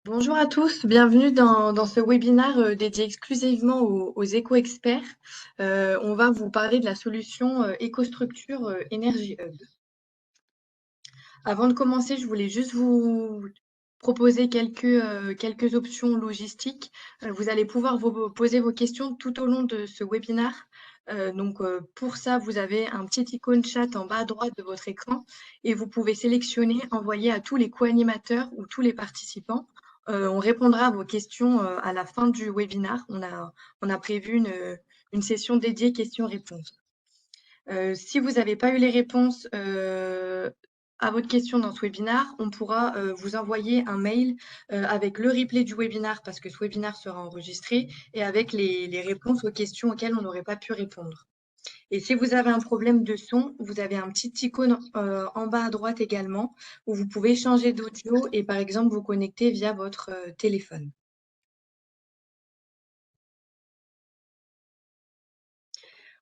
Bonjour à tous, bienvenue dans ce webinaire dédié exclusivement aux éco-experts. On va vous parler de la solution EcoStruxure Energy Hub. Avant de commencer, je voulais juste vous proposer quelques options logistiques. Vous allez pouvoir vous poser vos questions tout au long de ce webinaire. Pour ça, vous avez un petit icône chat en bas à droite de votre écran et vous pouvez sélectionner envoyer à tous les co-animateurs ou tous les participants. On répondra à vos questions à la fin du webinaire. On a prévu une session dédiée questions-réponses. Si vous n'avez pas eu les réponses à votre question dans ce webinaire, on pourra vous envoyer un mail avec le replay du webinaire parce que ce webinaire sera enregistré et avec les réponses aux questions auxquelles on n'aurait pas pu répondre. Et si vous avez un problème de son, vous avez un petit icône en bas à droite également où vous pouvez changer d'audio et par exemple vous connecter via votre téléphone.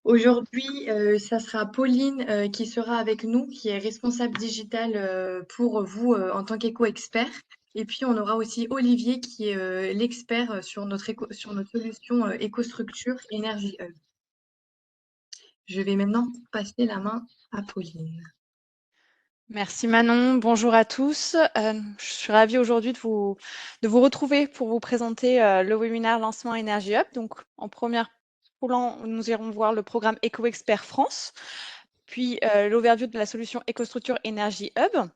Aujourd'hui, ça sera Pauline qui sera avec nous, qui est responsable digitale pour vous en tant qu'éco-expert. Et puis, on aura aussi Olivier qui est l'expert sur sur notre solution EcoStruxure Energy Hub. Je vais maintenant passer la main à Pauline. Merci Manon, bonjour à tous. Je suis ravie aujourd'hui de vous retrouver pour vous présenter le webinaire Lancement Energy Hub. Donc, en première plan, nous irons voir le programme EcoExpert France, puis l'overview de la solution EcoStruxure Energy Hub,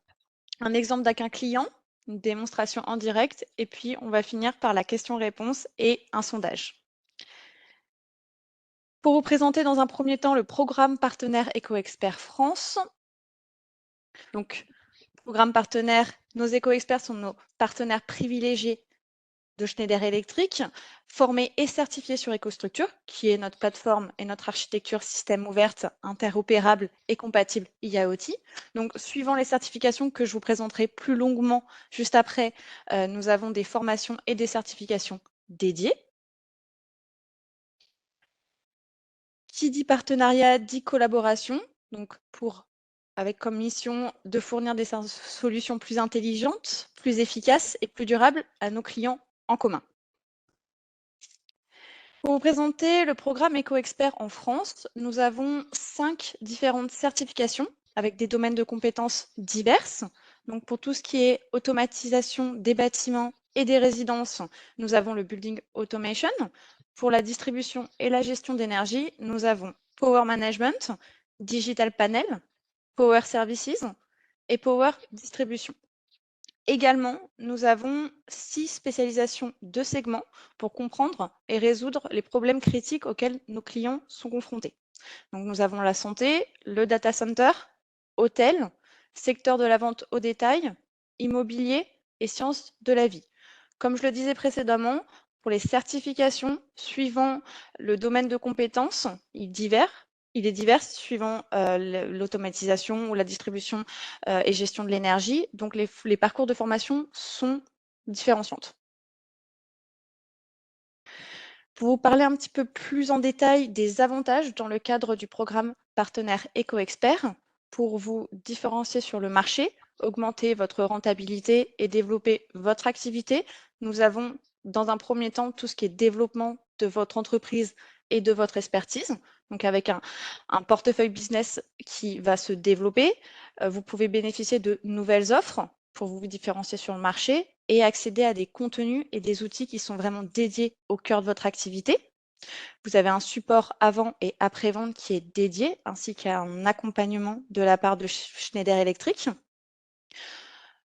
un exemple d'accueil client, une démonstration en direct, et puis on va finir par la question-réponse et un sondage. Pour vous présenter dans un premier temps le programme partenaire EcoExpert France. Donc, programme partenaire, nos éco-experts sont nos partenaires privilégiés de Schneider Electric, formés et certifiés sur EcoStruxure, qui est notre plateforme et notre architecture système ouverte, interopérable et compatible IAOT. Donc, suivant les certifications que je vous présenterai plus longuement juste après, nous avons des formations et des certifications dédiées. Qui dit partenariat dit collaboration, donc avec comme mission de fournir des solutions plus intelligentes, plus efficaces et plus durables à nos clients en commun. Pour vous présenter le programme EcoExpert en France, nous avons 5 différentes certifications avec des domaines de compétences diverses. Donc pour tout ce qui est automatisation des bâtiments et des résidences, nous avons le Building Automation. Pour la distribution et la gestion d'énergie, nous avons Power Management, Digital Panel, Power Services et Power Distribution. Également, nous avons 6 spécialisations de segments pour comprendre et résoudre les problèmes critiques auxquels nos clients sont confrontés. Donc, nous avons la santé, le data center, hôtel, secteur de la vente au détail, immobilier et sciences de la vie. Comme je le disais précédemment, pour les certifications, suivant le domaine de compétences, il est divers suivant l'automatisation ou la distribution et gestion de l'énergie. Donc, les parcours de formation sont différenciantes. Pour vous parler un petit peu plus en détail des avantages dans le cadre du programme partenaire EcoExpert, pour vous différencier sur le marché, augmenter votre rentabilité et développer votre activité, nous avons dans un premier temps tout ce qui est développement de votre entreprise et de votre expertise, donc avec un portefeuille business qui va se développer. Vous pouvez bénéficier de nouvelles offres pour vous différencier sur le marché et accéder à des contenus et des outils qui sont vraiment dédiés au cœur de votre activité. Vous avez un support avant et après-vente qui est dédié, ainsi qu'un accompagnement de la part de Schneider Electric.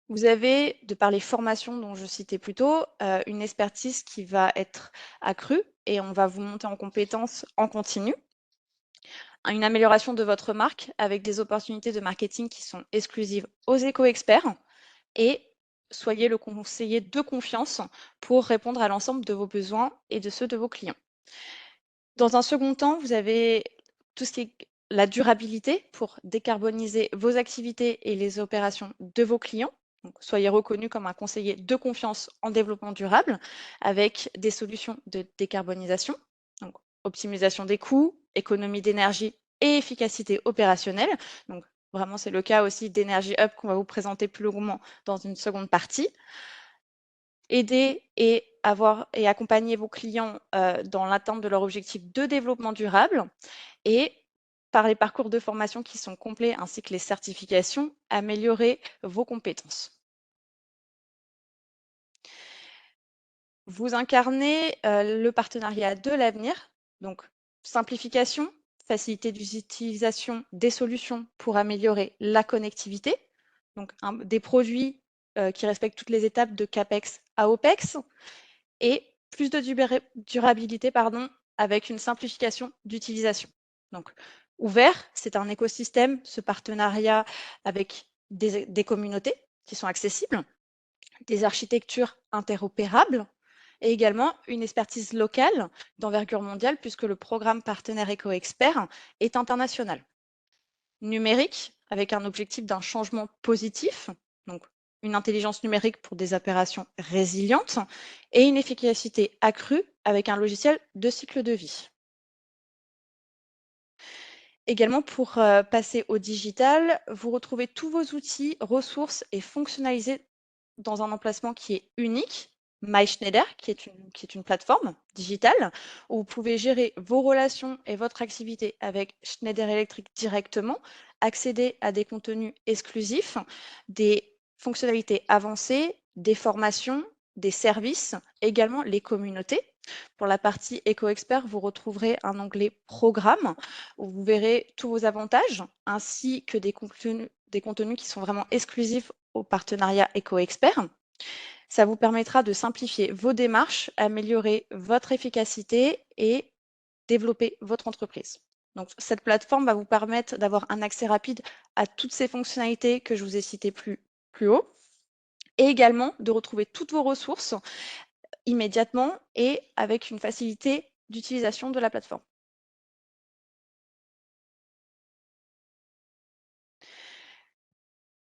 Vous avez, de par les formations dont je citais plus tôt, une expertise qui va être accrue et on va vous monter en compétences en continu. Une amélioration de votre marque avec des opportunités de marketing qui sont exclusives aux éco-experts et soyez le conseiller de confiance pour répondre à l'ensemble de vos besoins et de ceux de vos clients. Dans un second temps, vous avez tout ce qui est la durabilité pour décarboniser vos activités et les opérations de vos clients. Donc, soyez reconnu comme un conseiller de confiance en développement durable avec des solutions de décarbonisation, donc optimisation des coûts, économie d'énergie et efficacité opérationnelle. Donc, vraiment, c'est le cas aussi d'Energy Hub qu'on va vous présenter plus longuement dans une seconde partie. aider et accompagner vos clients dans l'atteinte de leur objectif de développement durable et par les parcours de formation qui sont complets ainsi que les certifications, améliorer vos compétences. Vous incarnez le partenariat de l'avenir, donc simplification, facilité d'utilisation des solutions pour améliorer la connectivité, donc des produits qui respectent toutes les étapes de CAPEX à OPEX, et plus de durabilité avec une simplification d'utilisation. Donc, ouvert, c'est un écosystème, ce partenariat avec des communautés qui sont accessibles, des architectures interopérables et également une expertise locale d'envergure mondiale puisque le programme partenaire EcoExpert est international. Numérique, avec un objectif d'un changement positif, donc une intelligence numérique pour des opérations résilientes et une efficacité accrue avec un logiciel de cycle de vie. Également, pour passer au digital, vous retrouvez tous vos outils, ressources et fonctionnalisés dans un emplacement qui est unique, MySchneider, qui est une plateforme digitale où vous pouvez gérer vos relations et votre activité avec Schneider Electric directement, accéder à des contenus exclusifs, des fonctionnalités avancées, des formations, des services, également les communautés. Pour la partie EcoExpert, vous retrouverez un onglet Programme où vous verrez tous vos avantages ainsi que des contenus qui sont vraiment exclusifs au partenariat EcoExpert. Ça vous permettra de simplifier vos démarches, améliorer votre efficacité et développer votre entreprise. Donc, cette plateforme va vous permettre d'avoir un accès rapide à toutes ces fonctionnalités que je vous ai citées plus haut et également de retrouver toutes vos ressources immédiatement et avec une facilité d'utilisation de la plateforme.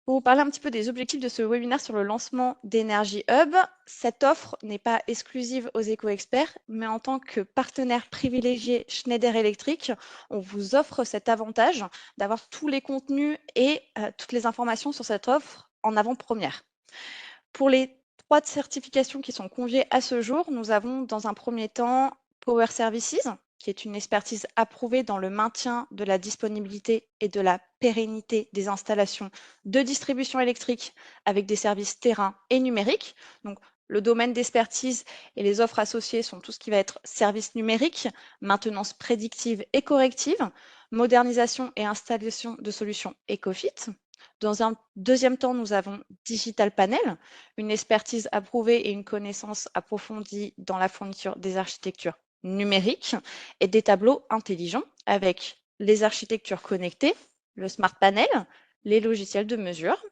Pour vous parler un petit peu des objectifs de ce webinaire sur le lancement d'Energy Hub, cette offre n'est pas exclusive aux éco-experts, mais en tant que partenaire privilégié Schneider Electric, on vous offre cet avantage d'avoir tous les contenus et toutes les informations sur cette offre en avant-première. Pour les 3 certifications qui sont conviées à ce jour, nous avons dans un premier temps Power Services, qui est une expertise approuvée dans le maintien de la disponibilité et de la pérennité des installations de distribution électrique avec des services terrain et numériques. Donc, le domaine d'expertise et les offres associées sont tout ce qui va être services numériques, maintenance prédictive et corrective, modernisation et installation de solutions EcoFit. Dans un deuxième temps, nous avons Digital Panel, une expertise approuvée et une connaissance approfondie dans la fourniture des architectures numériques et des tableaux intelligents avec les architectures connectées, le Smart Panel, les logiciels de mesure.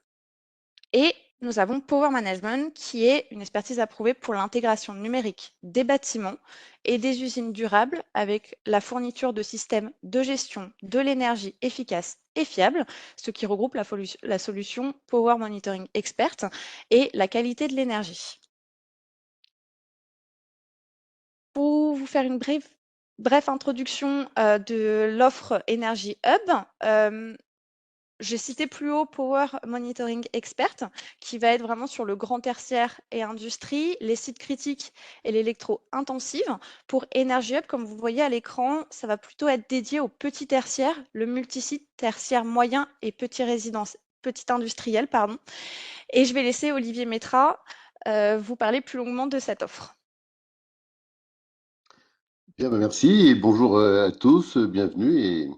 Et nous avons Power Management, qui est une expertise approuvée pour l'intégration numérique des bâtiments et des usines durables avec la fourniture de systèmes de gestion de l'énergie efficaces et fiables, ce qui regroupe la solution Power Monitoring Expert et la qualité de l'énergie. Pour vous faire une brève introduction de l'offre Energy Hub, j'ai cité plus haut Power Monitoring Expert, qui va être vraiment sur le grand tertiaire et industrie, les sites critiques et l'électro-intensive. Pour Energy Hub, comme vous voyez à l'écran, ça va plutôt être dédié au petit tertiaire, le multisite tertiaire moyen et petit industriel, pardon. Et je vais laisser Olivier Métra vous parler plus longuement de cette offre. Bien, merci et bonjour à tous, bienvenue. Et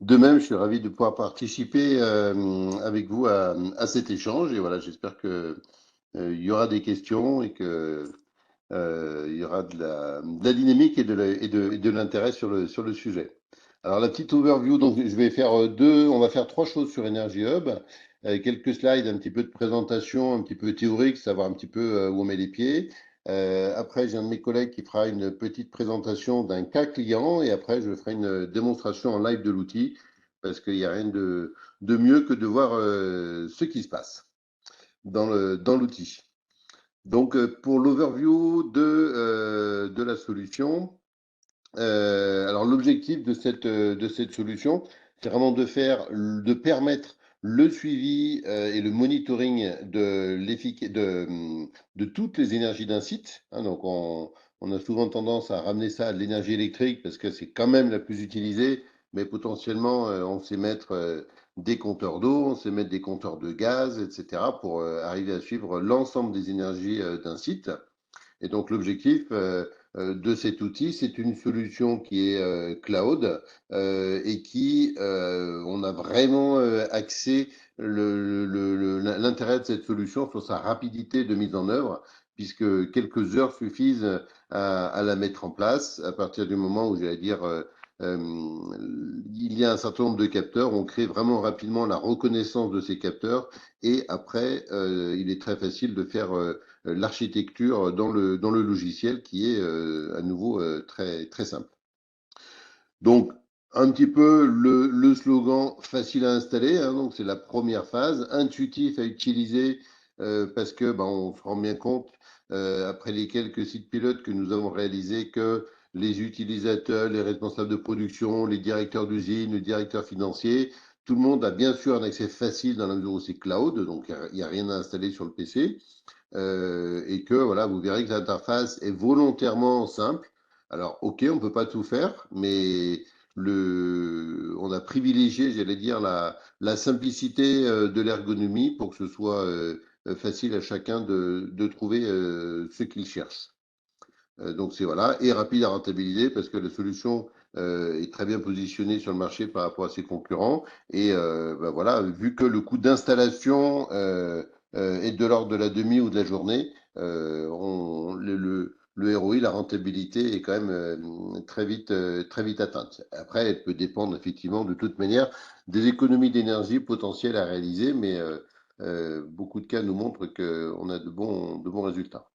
de même, je suis ravi de pouvoir participer avec vous à cet échange. Et voilà, j'espère que il y aura des questions et que il y aura de la dynamique et de l'intérêt sur le sujet. Alors la petite overview, donc je vais faire on va faire 3 choses sur Energy Hub, quelques slides, un petit peu de présentation, un petit peu théorique, savoir un petit peu où on met les pieds. Après, j'ai un de mes collègues qui fera une petite présentation d'un cas client et après, je ferai une démonstration en live de l'outil parce qu'il n'y a rien de mieux que de voir ce qui se passe dans l'outil. Donc, pour l'overview de la solution, alors l'objectif de cette solution, c'est vraiment de permettre le suivi et le monitoring de toutes les énergies d'un site. Hein. Donc, on a souvent tendance à ramener ça à de l'énergie électrique parce que c'est quand même la plus utilisée, mais potentiellement, on sait mettre des compteurs d'eau, on sait mettre des compteurs de gaz, etc., pour arriver à suivre l'ensemble des énergies d'un site. Et donc, l'objectif de cet outil, c'est une solution qui est cloud et qui, on a vraiment axé l'intérêt de cette solution sur sa rapidité de mise en œuvre, puisque quelques heures suffisent à la mettre en place à partir du moment où, j'allais dire, euh, il y a un certain nombre de capteurs. On crée vraiment rapidement la reconnaissance de ces capteurs et après, il est très facile de faire l'architecture dans le logiciel qui est à nouveau très, très simple. Donc, un petit peu le slogan facile à installer, hein, donc c'est la première phase, intuitif à utiliser parce que on se rend bien compte après les quelques sites pilotes que nous avons réalisés que les utilisateurs, les responsables de production, les directeurs d'usine, les directeurs financiers, tout le monde a bien sûr un accès facile dans la mesure où c'est cloud, donc il n'y a rien à installer sur le PC et que voilà, vous verrez que l'interface est volontairement simple. Alors, ok, on ne peut pas tout faire, mais on a privilégié, j'allais dire, la simplicité de l'ergonomie pour que ce soit facile à chacun de trouver ce qu'il cherche. Donc c'est voilà, et rapide à rentabiliser parce que la solution est très bien positionnée sur le marché par rapport à ses concurrents. Et voilà, vu que le coût d'installation est de l'ordre de la demi ou de la journée, le ROI, la rentabilité est quand même très vite atteinte. Après, elle peut dépendre effectivement de toute manière des économies d'énergie potentielles à réaliser, mais beaucoup de cas nous montrent qu'on a de bons résultats.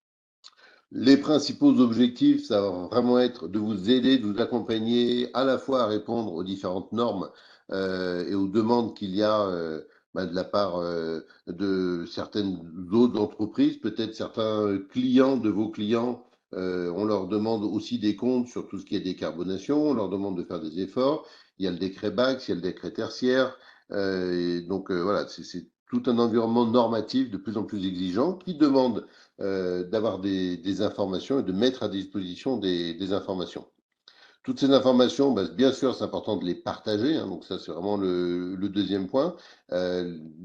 Les principaux objectifs, ça va vraiment être de vous aider, de vous accompagner à la fois à répondre aux différentes normes et aux demandes qu'il y a de la part de certaines autres entreprises, peut-être certains clients de vos clients. On leur demande aussi des comptes sur tout ce qui est décarbonation, on leur demande de faire des efforts. Il y a le décret BACS, il y a le décret tertiaire. Et donc voilà, c'est tout un environnement normatif de plus en plus exigeant qui demande d'avoir des informations et de mettre à disposition des informations. Toutes ces informations, bien sûr, c'est important de les partager. Hein, donc ça, c'est vraiment le deuxième point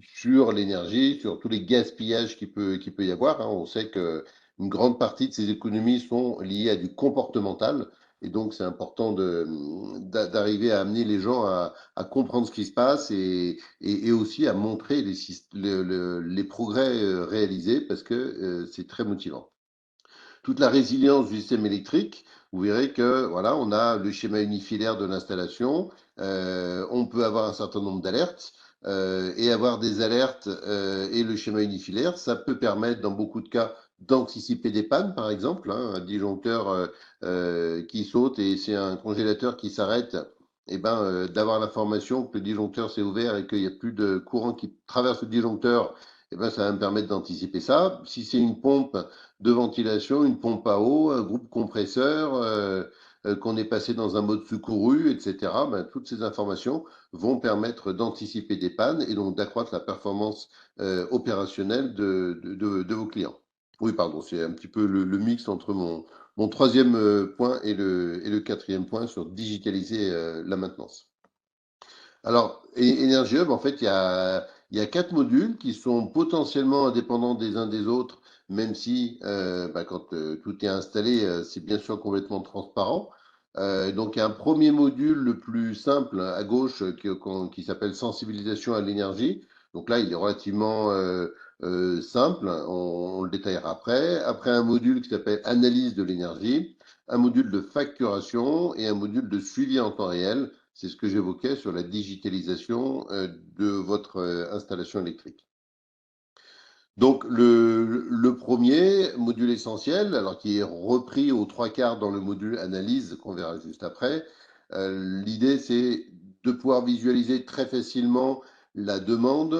sur l'énergie, sur tous les gaspillages qu'il peut y avoir. Hein. On sait que une grande partie de ces économies sont liées à du comportemental. Et donc, c'est important d'arriver à amener les gens à comprendre ce qui se passe et aussi à montrer les progrès réalisés parce que c'est très motivant. Toute la résilience du système électrique, vous verrez que voilà, on a le schéma unifilaire de l'installation, on peut avoir un certain nombre d'alertes et avoir des alertes et le schéma unifilaire, ça peut permettre dans beaucoup de cas d'anticiper des pannes, par exemple, hein, un disjoncteur qui saute et c'est un congélateur qui s'arrête. Et d'avoir l'information que le disjoncteur s'est ouvert et qu'il n'y a plus de courant qui traverse le disjoncteur, ça va me permettre d'anticiper ça. Si c'est une pompe de ventilation, une pompe à eau, un groupe compresseur, qu'on est passé dans un mode secouru, etc. Toutes ces informations vont permettre d'anticiper des pannes et donc d'accroître la performance opérationnelle de vos clients. Oui, pardon, c'est un petit peu le mix entre mon troisième point et le quatrième point sur digitaliser la maintenance. Alors, Energy Hub, en fait, il y a 4 modules qui sont potentiellement indépendants des uns des autres, même si quand tout est installé, c'est bien sûr complètement transparent. Donc, il y a un premier module le plus simple à gauche qui s'appelle sensibilisation à l'énergie. Donc là, il est relativement simple, on le détaillera après. Après, un module qui s'appelle analyse de l'énergie, un module de facturation et un module de suivi en temps réel. C'est ce que j'évoquais sur la digitalisation de votre installation électrique. Donc, le premier module essentiel, alors qui est repris aux 3/4 dans le module analyse, qu'on verra juste après, l'idée c'est de pouvoir visualiser très facilement la demande,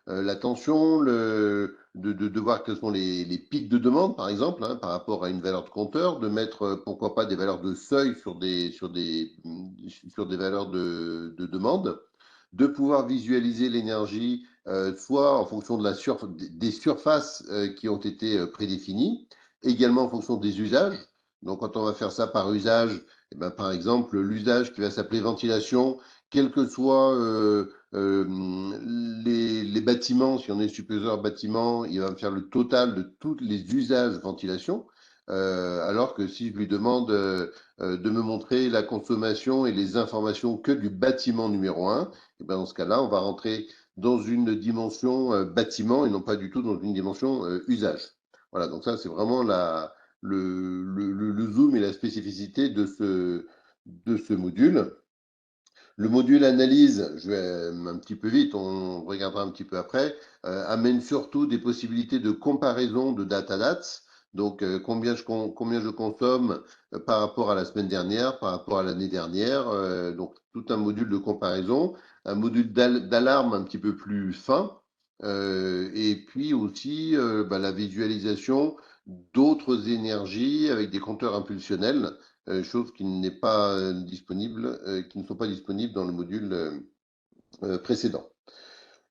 la tension, de voir quels sont les pics de demande, par exemple, hein, par rapport à une valeur de compteur, de mettre, pourquoi pas, des valeurs de seuil sur des valeurs de demande, de pouvoir visualiser l'énergie, soit en fonction de des surfaces qui ont été prédéfinies, également en fonction des usages. Donc, quand on va faire ça par usage, eh ben, par exemple, l'usage qui va s'appeler ventilation, quels que soient les bâtiments, si on est sur plusieurs bâtiments, il va me faire le total de tous les usages ventilation. Alors que si je lui demande de me montrer la consommation et les informations que du bâtiment numéro 1, et ben dans ce cas-là, on va rentrer dans une dimension bâtiment et non pas du tout dans une dimension usage. Voilà, donc ça, c'est vraiment le zoom et la spécificité de ce module. Le module analyse, je vais un petit peu vite, on regardera un petit peu après, amène surtout des possibilités de comparaison de dates. Donc, combien je consomme par rapport à la semaine dernière, par rapport à l'année dernière. Donc, tout un module de comparaison, un module d'alarme un petit peu plus fin. Et puis aussi la visualisation d'autres énergies avec des compteurs impulsionnels, chose qui n'est pas disponible, qui ne sont pas disponibles dans le module précédent.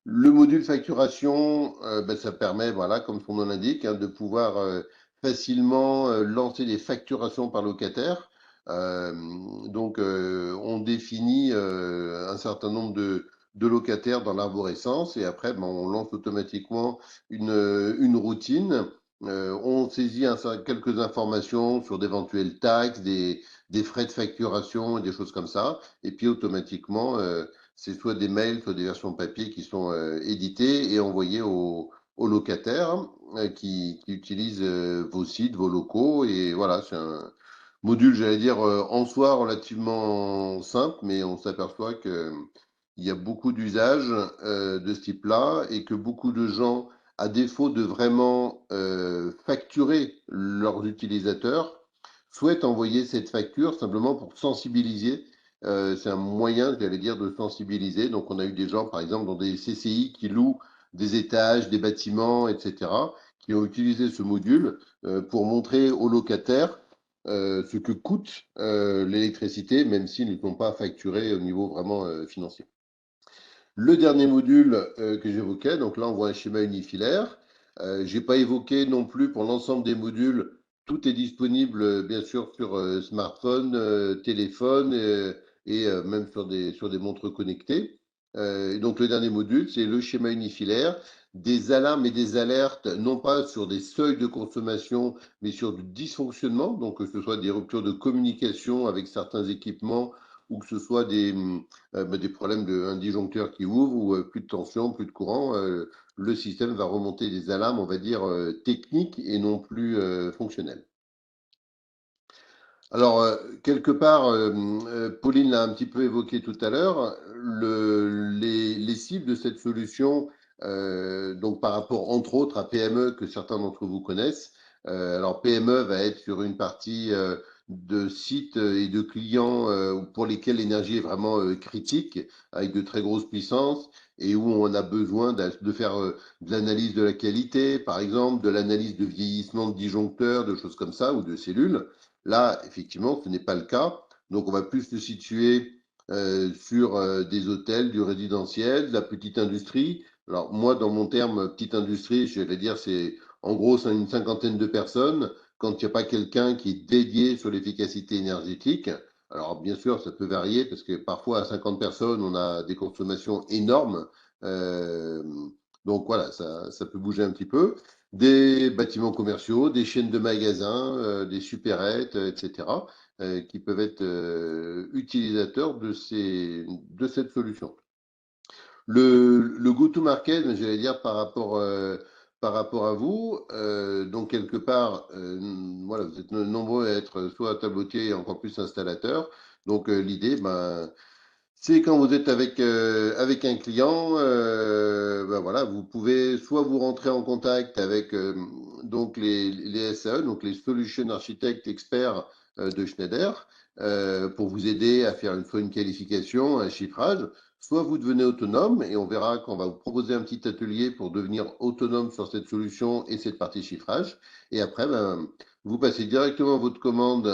Le module facturation, ça permet, voilà, comme son nom l'indique, de pouvoir facilement lancer des facturations par locataire. Donc, on définit un certain nombre de locataires dans l'arborescence et après, on lance automatiquement une routine. On saisit quelques informations sur d'éventuelles taxes, des frais de facturation et des choses comme ça. Et puis, automatiquement, c'est soit des mails, soit des versions papier qui sont éditées et envoyées aux locataires qui utilisent vos sites, vos locaux. Et voilà, c'est un module, j'allais dire, en soi relativement simple, mais on s'aperçoit qu'il y a beaucoup d'usages de ce type-là et que beaucoup de gens, à défaut de vraiment facturer leurs utilisateurs, souhaitent envoyer cette facture simplement pour sensibiliser. C'est un moyen, j'allais dire, de sensibiliser. Donc, on a eu des gens, par exemple, dans des CCI qui louent des étages, des bâtiments, etc., qui ont utilisé ce module pour montrer aux locataires ce que coûte l'électricité, même s'ils ne sont pas facturés au niveau vraiment financier. Le dernier module que j'évoquais, donc là on voit un schéma unifilaire. Je n'ai pas évoqué non plus pour l'ensemble des modules, tout est disponible bien sûr sur smartphone, téléphone et même sur des montres connectées. Et donc le dernier module, c'est le schéma unifilaire, des alarmes et des alertes, non pas sur des seuils de consommation, mais sur du dysfonctionnement, donc que ce soit des ruptures de communication avec certains équipements ou que ce soit des problèmes un disjoncteur qui ouvre ou plus de tension, plus de courant, le système va remonter des alarmes, on va dire, techniques et non plus fonctionnelles. Alors, quelque part, Pauline l'a un petit peu évoqué tout à l'heure, les cibles de cette solution, donc par rapport entre autres à PME que certains d'entre vous connaissent. Alors, PME va être sur une partie de sites et de clients pour lesquels l'énergie est vraiment critique, avec de très grosses puissances et où on a besoin de faire de l'analyse de la qualité, par exemple, de l'analyse de vieillissement de disjoncteurs, de choses comme ça, ou de cellules. Là, effectivement, ce n'est pas le cas. Donc, on va plus se situer sur des hôtels, du résidentiel, de la petite industrie. Alors, moi, dans mon terme petite industrie, je vais dire, c'est en gros, c'est une cinquantaine de personnes quand il n'y a pas quelqu'un qui est dédié sur l'efficacité énergétique. Alors, bien sûr, ça peut varier parce que parfois, à 50 personnes, on a des consommations énormes. Euh, donc, voilà, ça peut bouger un petit peu. Des bâtiments commerciaux, des chaînes de magasins, des supérettes, etc., qui peuvent être utilisateurs de cette solution. Le go-to-market, j'allais dire par rapport à vous, donc quelque part, voilà, vous êtes nombreux à être soit tableautier et encore plus installateur. Donc l'idée, c'est quand vous êtes avec un client, voilà, vous pouvez soit vous rentrer en contact avec donc les SAE, donc les Solution Architects Experts de Schneider, pour vous aider à faire soit une qualification, un chiffrage, soit vous devenez autonome et on verra qu'on va vous proposer un petit atelier pour devenir autonome sur cette solution et cette partie chiffrage. Et après, vous passez directement votre commande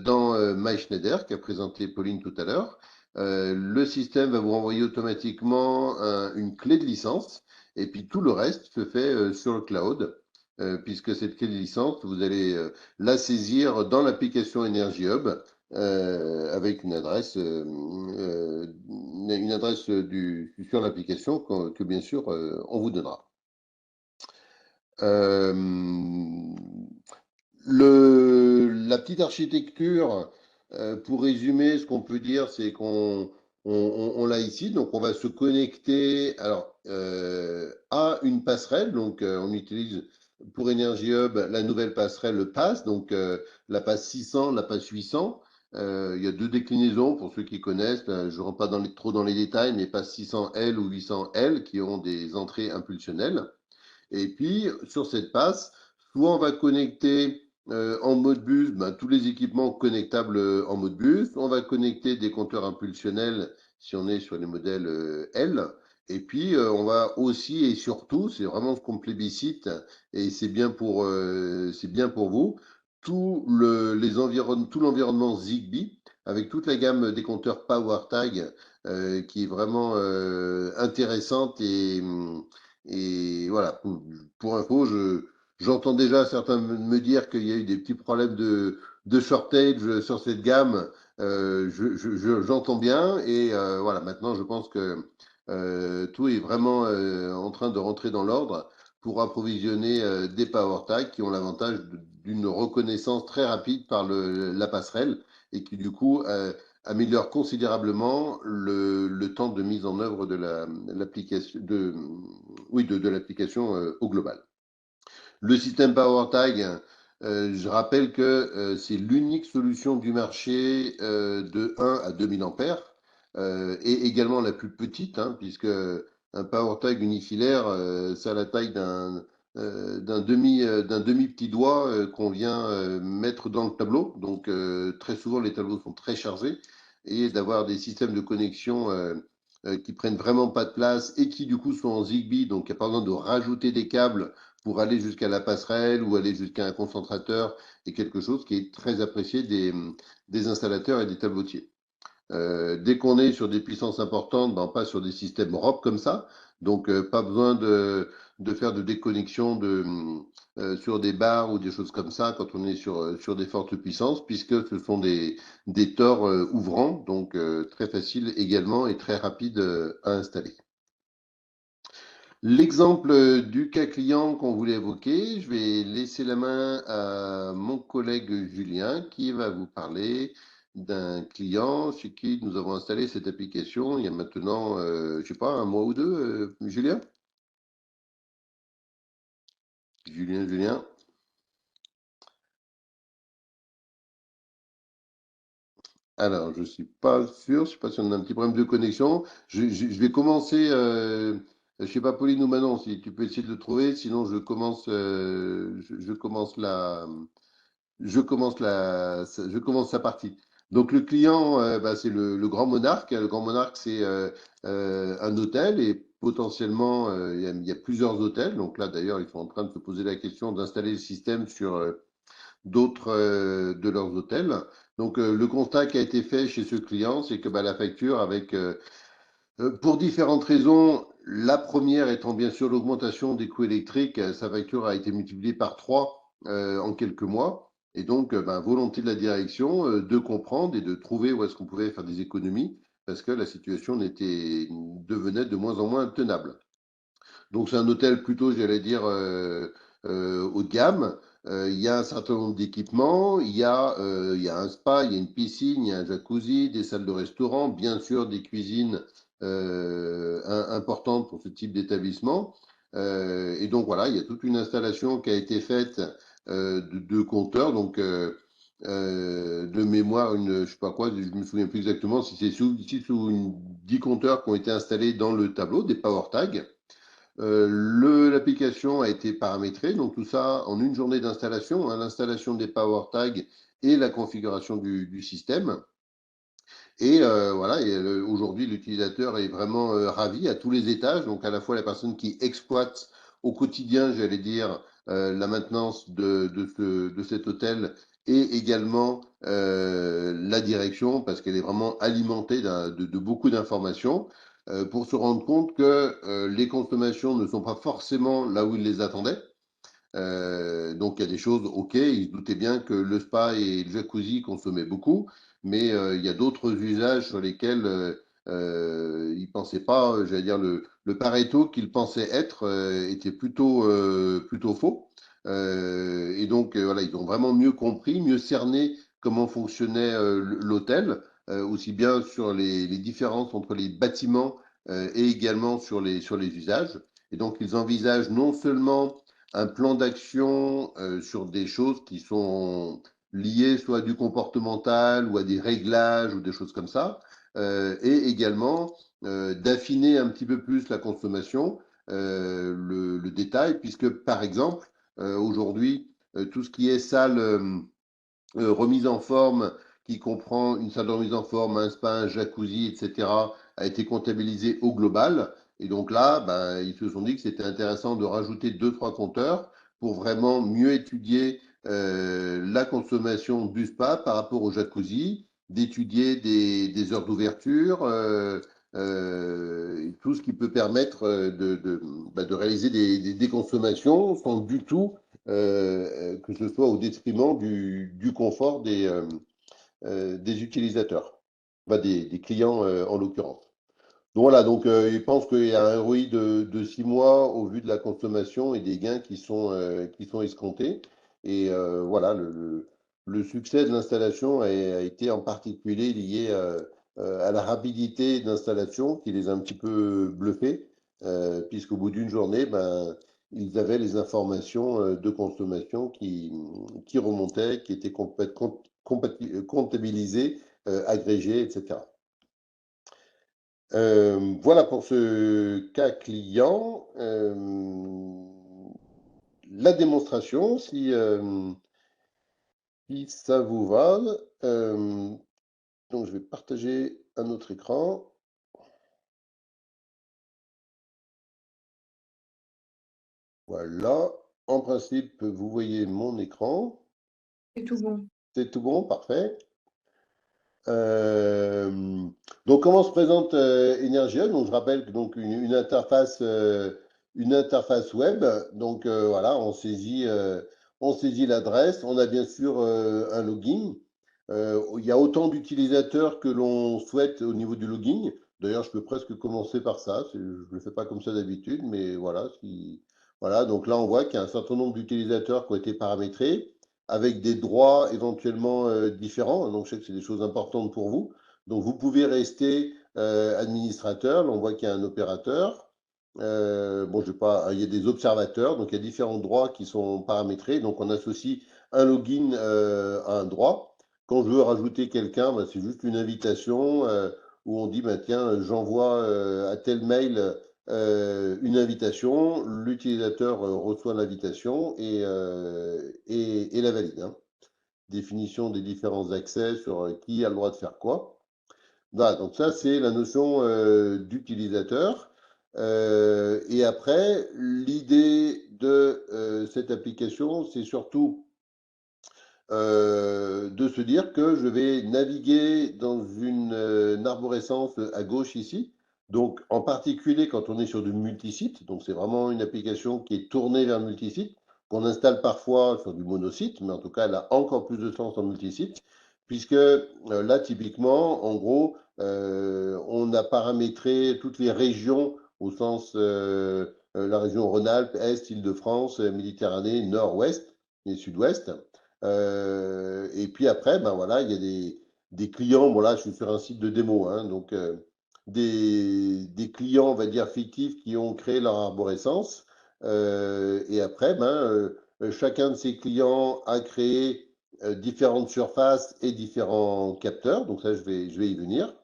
dans My Schneider qu'a présenté Pauline tout à l'heure. le système va vous renvoyer automatiquement une clé de licence et puis tout le reste se fait sur le cloud, puisque cette clé de licence, vous allez la saisir dans l'application Energy Hub avec une adresse sur l'application que bien sûr on vous donnera. Euh, la petite architecture, pour résumer, ce qu'on peut dire, c'est qu'on l'a ici. Donc, on va se connecter à une passerelle. Donc, on utilise pour Energy Hub la nouvelle passerelle, le pass. Donc, la pass 600, la pass 800. Il y a deux déclinaisons pour ceux qui connaissent. Je ne rentre pas trop dans les détails, mais pass 600L ou 800L qui ont des entrées impulsionnelles. Et puis, sur cette passe, soit on va connecter en mode bus tous les équipements connectables en mode bus, on va connecter des compteurs impulsionnels si on est sur les modèles L, et puis on va aussi et surtout, c'est vraiment ce qu'on plébiscite, et c'est bien pour vous, tout l'environnement Zigbee, avec toute la gamme des compteurs PowerTag, qui est vraiment intéressante et voilà, pour info, j'entends déjà certains me dire qu'il y a eu des petits problèmes de shortage sur cette gamme. J'entends bien et voilà, maintenant je pense que tout est vraiment en train de rentrer dans l'ordre pour approvisionner des PowerTag qui ont l'avantage d'une reconnaissance très rapide par la passerelle et qui du coup améliore considérablement le temps de mise en œuvre de l'application de l'application au global. Le système PowerTag, je rappelle que c'est l'unique solution du marché de 1 à 2000 ampères et également la plus petite, puisque un PowerTag unifilaire, ça a la taille d'un demi petit doigt qu'on vient mettre dans le tableau. Donc très souvent les tableaux sont très chargés et d'avoir des systèmes de connexion qui prennent vraiment pas de place et qui du coup sont en Zigbee, donc il n'y a pas besoin de rajouter des câbles pour aller jusqu'à la passerelle ou aller jusqu'à un concentrateur et quelque chose qui est très apprécié des installateurs et des tableautiers. Dès qu'on est sur des puissances importantes, on passe sur des systèmes ROP comme ça, donc pas besoin de faire de déconnexion sur des barres ou des choses comme ça quand on est sur des fortes puissances, puisque ce sont des tors ouvrants, donc très facile également et très rapide à installer. L'exemple du cas client qu'on voulait évoquer, je vais laisser la main à mon collègue Julien qui va vous parler d'un client chez qui nous avons installé cette application il y a maintenant, je sais pas, un mois ou deux, Julien? Julien. Alors, je suis pas sûr, je sais pas si on a un petit problème de connexion. Je vais commencer, je sais pas, Pauline ou Manon, si tu peux essayer de le trouver, sinon je commence sa partie. Donc le client, c'est le Grand Monarque. Le Grand Monarque, c'est un hôtel et potentiellement, il y a plusieurs hôtels. Donc là, d'ailleurs, ils sont en train de se poser la question d'installer le système sur d'autres de leurs hôtels. Donc le constat qui a été fait chez ce client, c'est que la facture pour différentes raisons, la première étant bien sûr l'augmentation des coûts électriques, sa facture a été multipliée par 3 en quelques mois. Et donc, volonté de la direction de comprendre et de trouver où est-ce qu'on pouvait faire des économies parce que la situation devenait de moins en moins tenable. Donc, c'est un hôtel plutôt, j'allais dire, haut de gamme. Il y a un certain nombre d'équipements, il y a un spa, il y a une piscine, il y a un jacuzzi, des salles de restaurant, bien sûr des cuisines importantes pour ce type d'établissement. Et donc voilà, il y a toute une installation qui a été faite de compteurs, donc de mémoire, je sais pas quoi, je me souviens plus exactement si c'est sous 10 compteurs qui ont été installés dans le tableau, des power tags. L'application a été paramétrée, donc tout ça en une journée d'installation, l'installation des power tags et la configuration du système. Et voilà, aujourd'hui l'utilisateur est vraiment ravi à tous les étages, donc à la fois la personne qui exploite au quotidien, j'allais dire, la maintenance de cet hôtel et également la direction, parce qu'elle est vraiment alimentée de beaucoup d'informations, pour se rendre compte que les consommations ne sont pas forcément là où ils les attendaient. Donc il y a des choses, ok, ils se doutaient bien que le spa et le jacuzzi consommaient beaucoup, mais il y a d'autres usages sur lesquels ils ne pensaient pas, j'allais dire, le Pareto qu'ils pensaient être était plutôt faux. Et donc voilà, ils ont vraiment mieux compris, mieux cerné comment fonctionnait l'hôtel, aussi bien sur les différences entre les bâtiments et également sur les usages. Et donc ils envisagent non seulement un plan d'action sur des choses qui sont liées soit à du comportemental ou à des réglages ou des choses comme ça, et également d'affiner un petit peu plus la consommation, le détail, puisque par exemple, aujourd'hui, tout ce qui est salle remise en forme, qui comprend une salle de remise en forme, un spa, un jacuzzi, etc., a été comptabilisé au global. Et donc là, ben, ils se sont dit que c'était intéressant de rajouter deux, trois compteurs pour vraiment mieux étudier la consommation du spa par rapport au jacuzzi, d'étudier des heures d'ouverture, tout ce qui peut permettre de réaliser des consommations sans du tout que ce soit au détriment du confort des utilisateurs, enfin, des clients en l'occurrence. Donc voilà, donc ils pensent qu'il y a un ROI de 6 mois au vu de la consommation et des gains qui sont escomptés. Et voilà, le succès de l'installation a été en particulier lié à la rapidité d'installation qui les a un petit peu bluffés, puisqu'au bout d'une journée, ben, ils avaient les informations de consommation qui remontaient, qui étaient comptabilisées, agrégées, etc. Voilà pour ce cas client. La démonstration, si ça vous va. Donc, je vais partager un autre écran. Voilà. En principe, vous voyez mon écran. C'est tout bon. C'est tout bon, parfait. Euh, donc, comment se présente Energia? Donc, je rappelle que donc une interface web. Donc, voilà, on saisit l'adresse. On a bien sûr un login. Il y a autant d'utilisateurs que l'on souhaite au niveau du login. D'ailleurs, je peux presque commencer par ça. Je ne le fais pas comme ça d'habitude, mais voilà. Voilà, donc là, on voit qu'il y a un certain nombre d'utilisateurs qui ont été paramétrés avec des droits éventuellement différents. Donc, je sais que c'est des choses importantes pour vous. Donc, vous pouvez rester administrateur. Là, on voit qu'il y a un opérateur. Bon, je vais pas, il y a des observateurs. Donc, il y a différents droits qui sont paramétrés. Donc, on associe un login à un droit. Quand je veux rajouter quelqu'un, ben, c'est juste une invitation où on dit, ben, tiens, j'envoie à tel mail une invitation, l'utilisateur reçoit l'invitation et la valide. Hein. Définition des différents accès sur qui a le droit de faire quoi. Voilà, donc ça, c'est la notion d'utilisateur. Et après, l'idée de cette application, c'est surtout de se dire que je vais naviguer dans une arborescence à gauche ici. Donc, en particulier quand on est sur du multisite, donc c'est vraiment une application qui est tournée vers multisite, qu'on installe parfois sur du monosite, mais en tout cas, elle a encore plus de sens en multisite, puisque là, typiquement, en gros, on a paramétré toutes les régions au sens la région Rhône-Alpes, Est, Île-de-France, Méditerranée, Nord-Ouest et Sud-Ouest. Et puis après, ben voilà, il y a des clients. Bon, là, je suis sur un site de démo, hein, donc des clients, on va dire, fictifs qui ont créé leur arborescence. Et après, ben, chacun de ces clients a créé différentes surfaces et différents capteurs. Donc, ça, je vais y venir.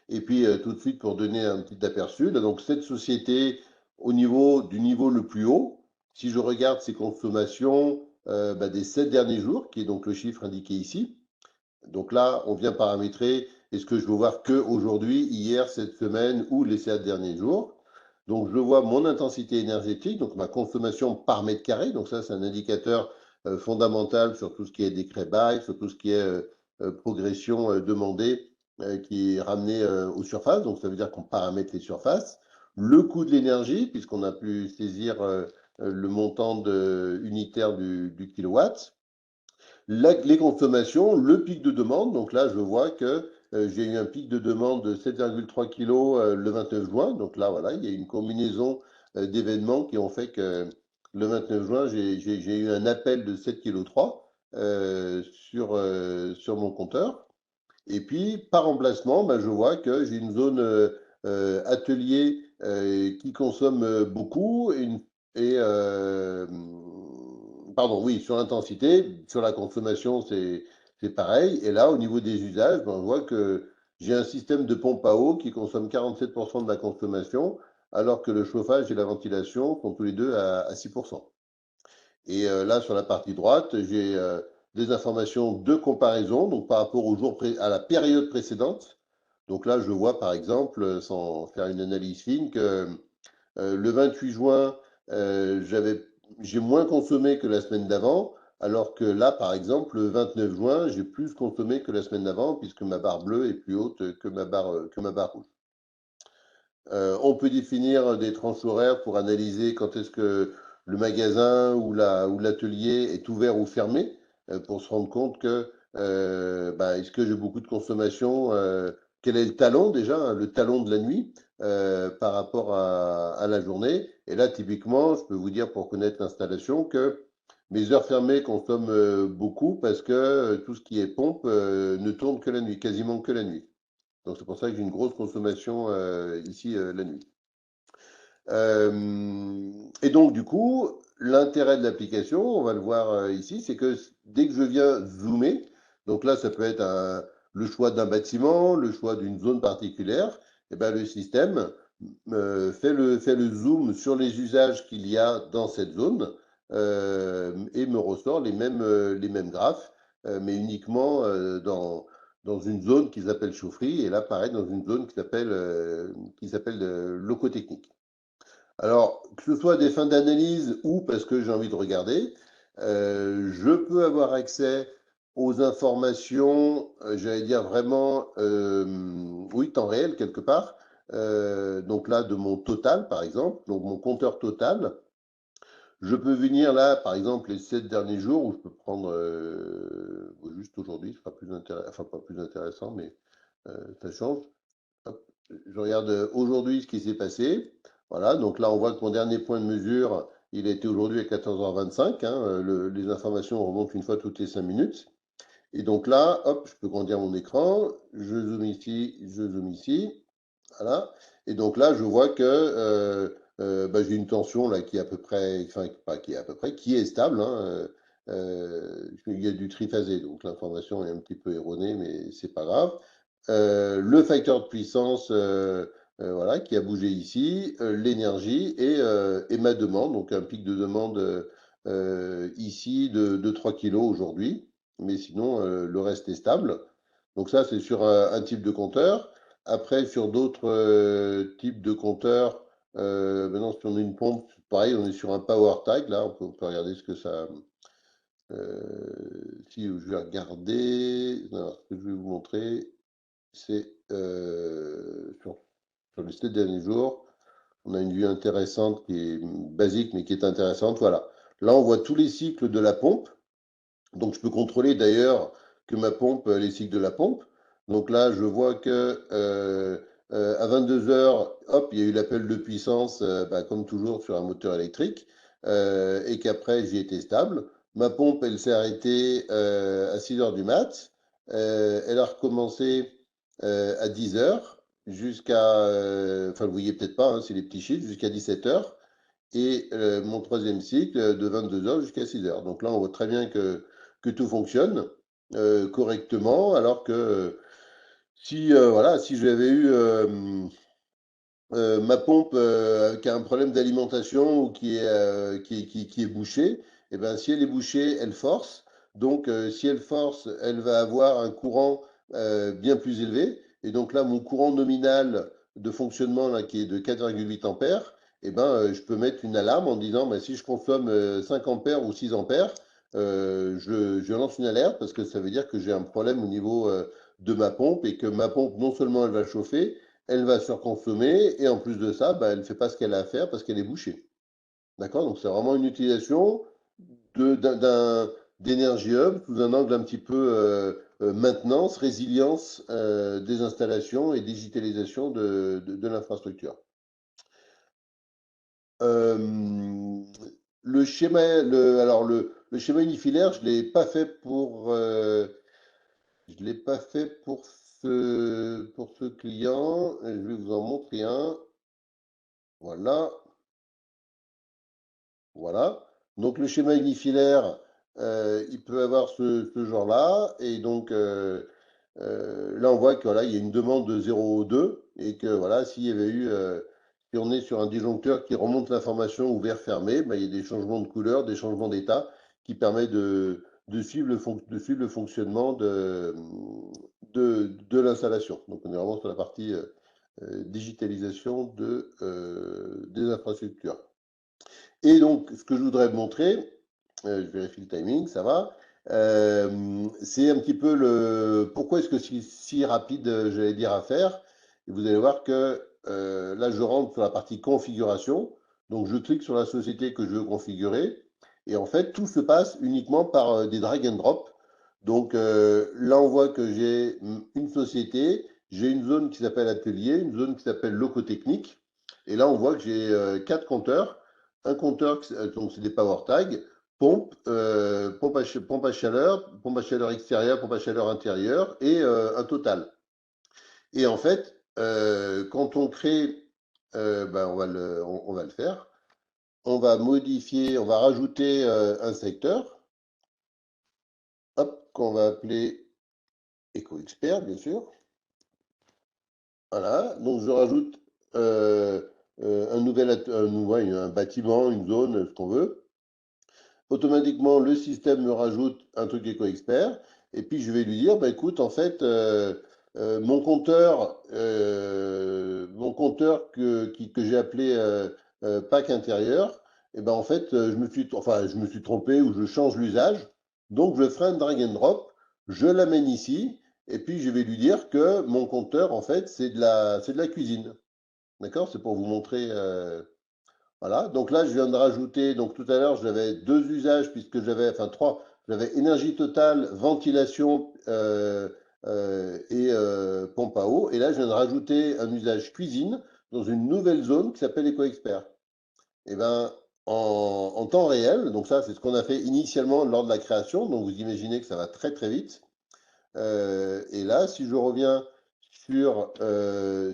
Et puis, tout de suite, pour donner un petit aperçu, là, donc cette société, du niveau le plus haut, si je regarde ses consommations bah, des 7 derniers jours, qui est donc le chiffre indiqué ici, donc là, on vient paramétrer est-ce que je veux voir que aujourd'hui, hier, cette semaine ou les 7 derniers jours. Donc, je vois mon intensité énergétique, donc ma consommation par mètre carré. Donc, ça, c'est un indicateur fondamental sur tout ce qui est décret bail, sur tout ce qui est progression demandée qui est ramenée aux surfaces. Donc, ça veut dire qu'on paramètre les surfaces. Le coût de l'énergie, puisqu'on a pu saisir le montant unitaire du kilowatt. Les consommations, le pic de demande. Donc là, je vois que j'ai eu un pic de demande de 7,3 kg le 29 juin. Donc là, voilà, il y a une combinaison d'événements qui ont fait que le 29 juin, j'ai eu un appel de 7,3 kg sur mon compteur. Et puis, par emplacement, ben, je vois que j'ai une zone atelier qui consomme beaucoup pardon, oui, sur l'intensité, sur la consommation, c'est pareil. Et là, au niveau des usages, ben, on voit que j'ai un système de pompe à eau qui consomme 47% de la consommation, alors que le chauffage et la ventilation sont tous les deux à 6%. Et là, sur la partie droite, j'ai des informations de comparaison, donc par rapport à la période précédente. Donc là, je vois par exemple, sans faire une analyse fine, que le 28 juin, j'ai moins consommé que la semaine d'avant, alors que là, par exemple, le 29 juin, j'ai plus consommé que la semaine d'avant, puisque ma barre bleue est plus haute que ma barre rouge. On peut définir des tranches horaires pour analyser quand est-ce que le magasin ou l'atelier est ouvert ou fermé, pour se rendre compte que est-ce que j'ai beaucoup de consommation, quel est le talon déjà, hein, le talon de la nuit par rapport à la journée. Et là, typiquement, je peux vous dire pour connaître l'installation que mes heures fermées consomment beaucoup parce que tout ce qui est pompe ne tourne que la nuit, quasiment que la nuit. Donc c'est pour ça que j'ai une grosse consommation ici la nuit. Et donc du coup, l'intérêt de l'application, on va le voir ici, c'est que dès que je viens zoomer, donc là ça peut être le choix d'un bâtiment, le choix d'une zone particulière, et ben le système fait le zoom sur les usages qu'il y a dans cette zone et me ressort les mêmes graphes, mais uniquement dans une zone qu'ils appellent chaufferie, et là, pareil, dans une zone qui s'appelle locotechnique. Alors, que ce soit des fins d'analyse ou parce que j'ai envie de regarder, je peux avoir accès aux informations, j'allais dire vraiment, oui, temps réel quelque part. Donc là, de mon total, par exemple, donc mon compteur total. Je peux venir là, par exemple, les 7 derniers jours, où je peux prendre juste aujourd'hui, ce sera plus intéressant, enfin pas plus intéressant, mais ça change. Hop, je regarde aujourd'hui ce qui s'est passé. Voilà, donc là on voit que mon dernier point de mesure, il a été aujourd'hui à 14h25. Hein, les informations remontent une fois toutes les 5 minutes. Et donc là, hop, je peux grandir mon écran, je zoome ici, je zoome ici. Voilà. Et donc là, je vois que j'ai une tension là qui est à peu près, enfin pas qui est à peu près, qui est stable. Hein, il y a du triphasé, donc l'information est un petit peu erronée, mais c'est pas grave. Le facteur de puissance, voilà, qui a bougé ici, l'énergie et ma demande, donc un pic de demande ici de 3 kilos aujourd'hui, mais sinon le reste est stable. Donc ça, c'est sur un type de compteur. Après, sur d'autres types de compteurs, maintenant, si on a une pompe, pareil, on est sur un power tag. Là, on peut regarder ce que ça. Si je vais regarder, alors, ce que je vais vous montrer, c'est sur les 7 derniers jours, on a une vue intéressante qui est basique, mais qui est intéressante. Voilà. Là, on voit tous les cycles de la pompe. Donc, je peux contrôler d'ailleurs que ma pompe, les cycles de la pompe. Donc là, je vois que à 22 heures, hop, il y a eu l'appel de puissance, comme toujours sur un moteur électrique, et qu'après, j'y étais stable. Ma pompe, elle s'est arrêtée à 6 heures du mat. Elle a recommencé à 10 heures jusqu'à, enfin, vous voyez peut-être pas, hein, c'est les petits chiffres, jusqu'à 17 heures. Et mon troisième cycle de 22 heures jusqu'à 6 heures. Donc là, on voit très bien que tout fonctionne correctement, alors que si, voilà, si j'avais eu ma pompe qui a un problème d'alimentation ou qui est bouchée, et ben, si elle est bouchée, elle force. Donc, si elle force, elle va avoir un courant bien plus élevé. Et donc là, mon courant nominal de fonctionnement là, qui est de 4,8 ampères, eh ben, je peux mettre une alarme en disant si je consomme 5 ampères ou 6 ampères, je lance une alerte parce que ça veut dire que j'ai un problème au niveau de ma pompe et que ma pompe, non seulement elle va chauffer, elle va surconsommer et en plus de ça, elle ne fait pas ce qu'elle a à faire parce qu'elle est bouchée. D'accord? Donc c'est vraiment une utilisation d'énergie hub sous un angle un petit peu maintenance, résilience des installations et digitalisation de l'infrastructure. Le schéma, le schéma unifilaire, je l'ai pas fait je l'ai pas fait pour ce client. Je vais vous en montrer un. Voilà. Voilà. Donc le schéma unifilaire, il peut avoir ce genre-là. Et donc là, on voit que voilà, il y a une demande de 0,2 et que voilà, s'il y avait eu, si on est sur un disjoncteur qui remonte l'information ouvert fermé, il y a des changements de couleur, des changements d'état qui permettent de suivre de suivre le fonctionnement de l'installation. Donc on est vraiment sur la partie digitalisation des infrastructures. Et donc, ce que je voudrais montrer, je vérifie le timing, ça va, c'est un petit peu pourquoi est-ce que c'est si rapide, j'allais dire, à faire. Et vous allez voir que là, je rentre sur la partie configuration. Donc, je clique sur la société que je veux configurer. Et en fait, tout se passe uniquement par des drag and drop. Donc, là, on voit que j'ai une société, j'ai une zone qui s'appelle atelier, une zone qui s'appelle locaux techniques. Et là, on voit que j'ai 4 compteurs. Un compteur, donc c'est des power tags, pompe à chaleur extérieure, pompe à chaleur intérieure et un total. Et en fait, quand on crée, on va le faire. On va modifier, on va rajouter un secteur, hop, qu'on va appeler EcoExpert, bien sûr. Voilà, donc je rajoute un bâtiment, une zone, ce qu'on veut. Automatiquement, le système me rajoute un truc EcoExpert. Et puis, je vais lui dire, écoute, en fait, mon compteur que j'ai appelé pack intérieur, et ben, en fait, je me suis trompé ou je change l'usage. Donc, je ferai un drag and drop, je l'amène ici, et puis je vais lui dire que mon compteur, en fait, c'est de la cuisine. D'accord? C'est pour vous montrer. Voilà, donc là, je viens de rajouter, donc tout à l'heure, j'avais deux usages, puisque j'avais, enfin trois, j'avais énergie totale, ventilation et pompe à eau. Et là, je viens de rajouter un usage cuisine dans une nouvelle zone qui s'appelle EcoExpert. Et ben, en temps réel, donc ça, c'est ce qu'on a fait initialement lors de la création, donc vous imaginez que ça va très très vite. Et là, si je reviens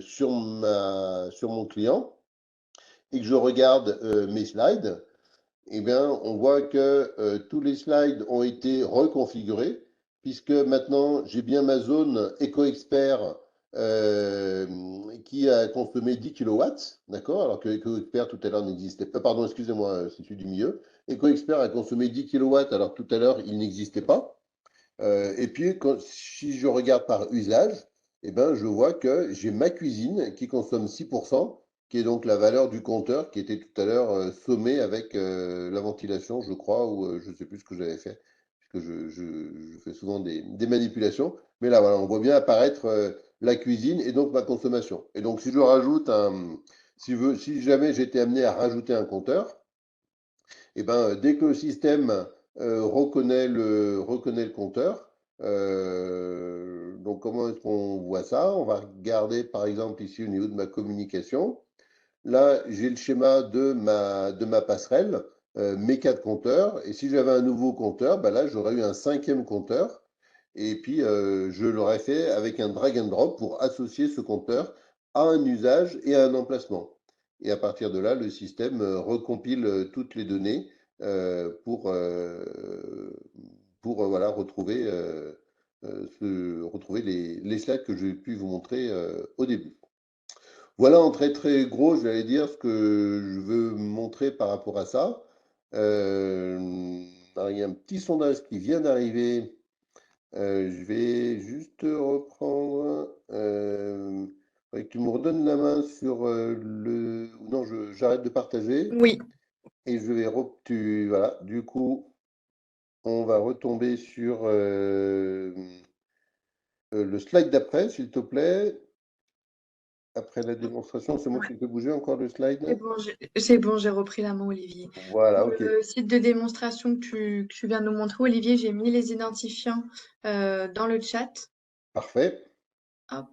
sur mon client, et que je regarde mes slides, eh bien, on voit que tous les slides ont été reconfigurés, puisque maintenant j'ai bien ma zone EcoExpert euh, qui a consommé 10 kW, d'accord? Alors que EcoExpert tout à l'heure n'existait pas. Pardon, excusez-moi, c'est celui du milieu. EcoExpert a consommé 10 kW, alors tout à l'heure il n'existait pas. Et puis, si je regarde par usage, eh ben, je vois que j'ai ma cuisine qui consomme 6%, qui est donc la valeur du compteur qui était tout à l'heure sommé avec la ventilation, je crois, ou je ne sais plus ce que j'avais fait, puisque je fais souvent des manipulations. Mais là, voilà, on voit bien apparaître la cuisine et donc ma consommation. Et donc, si je rajoute si jamais j'étais amené à rajouter un compteur, et ben, dès que le système reconnaît le compteur, donc comment est-ce qu'on voit ça? On va regarder par exemple ici au niveau de ma communication. Là, j'ai le schéma de ma passerelle, mes quatre compteurs. Et si j'avais un nouveau compteur, ben là, j'aurais eu un cinquième compteur. Et puis, je l'aurais fait avec un drag and drop pour associer ce compteur à un usage et à un emplacement. Et à partir de là, le système recompile toutes les données pour, voilà, retrouver les slides que j'ai pu vous montrer au début. Voilà en très très gros, j'allais dire, ce que je veux montrer par rapport à ça. Alors, il y a un petit sondage qui vient d'arriver. Je vais juste reprendre. que tu me redonnes la main sur Non, j'arrête de partager Oui, et je vais. Voilà, du coup, on va retomber sur le slide d'après, s'il te plaît. Après la démonstration, c'est moi ouais, qui fais bouger encore le c'est slide. bon, c'est bon, j'ai repris la main, Olivier. Voilà, Pour ok. le site de démonstration que tu viens de nous montrer, Olivier, j'ai mis les identifiants dans le chat. Parfait. Hop.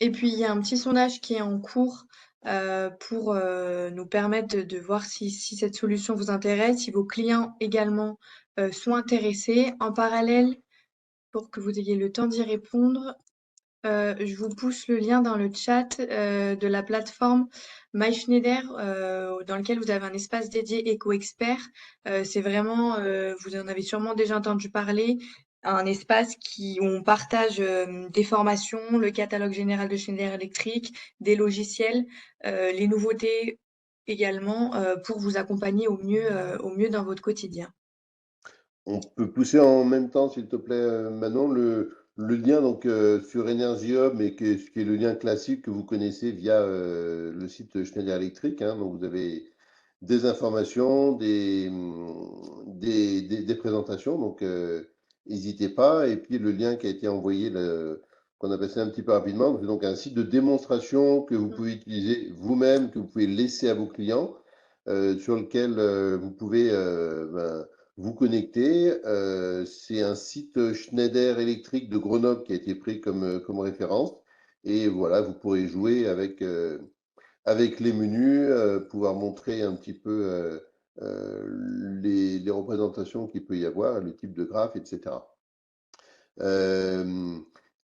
Et puis, il y a un petit sondage qui est en cours pour nous permettre de voir si cette solution vous intéresse, si vos clients également sont intéressés. En parallèle, pour que vous ayez le temps d'y répondre, je vous pousse le lien dans le chat de la plateforme MySchneider dans lequel vous avez un espace dédié éco-expert. C'est vraiment, vous en avez sûrement déjà entendu parler, un espace où on partage des formations, le catalogue général de Schneider Electric, des logiciels, les nouveautés également pour vous accompagner au mieux dans votre quotidien. On peut pousser en même temps, s'il te plaît, Manon, le lien donc, sur Energy Hub, ce qui est le lien classique que vous connaissez via le site Schneider Electric, hein. Donc, vous avez des informations, des présentations, donc n'hésitez pas. Et puis, le lien qui a été envoyé, qu'on a passé un petit peu rapidement, c'est donc un site de démonstration que vous pouvez utiliser vous-même, que vous pouvez laisser à vos clients, sur lequel vous pouvez vous connecter. C'est un site Schneider électrique de Grenoble qui a été pris comme référence. Et voilà, vous pourrez jouer avec les menus, pouvoir montrer un petit peu les représentations qu'il peut y avoir, le type de graphe, etc. Euh,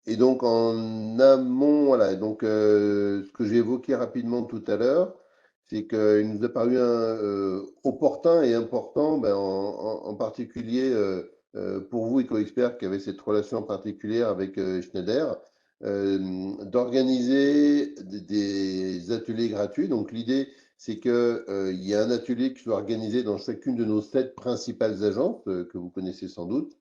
et donc en amont, voilà, donc ce que j'ai évoqué rapidement tout à l'heure, c'est qu'il nous a paru opportun et important, ben, en particulier pour vous, éco-experts, qui avez cette relation particulière avec Schneider, d'organiser des ateliers gratuits. Donc l'idée, c'est qu'il y a un atelier qui soit organisé dans chacune de nos 7 principales agences, que vous connaissez sans doute,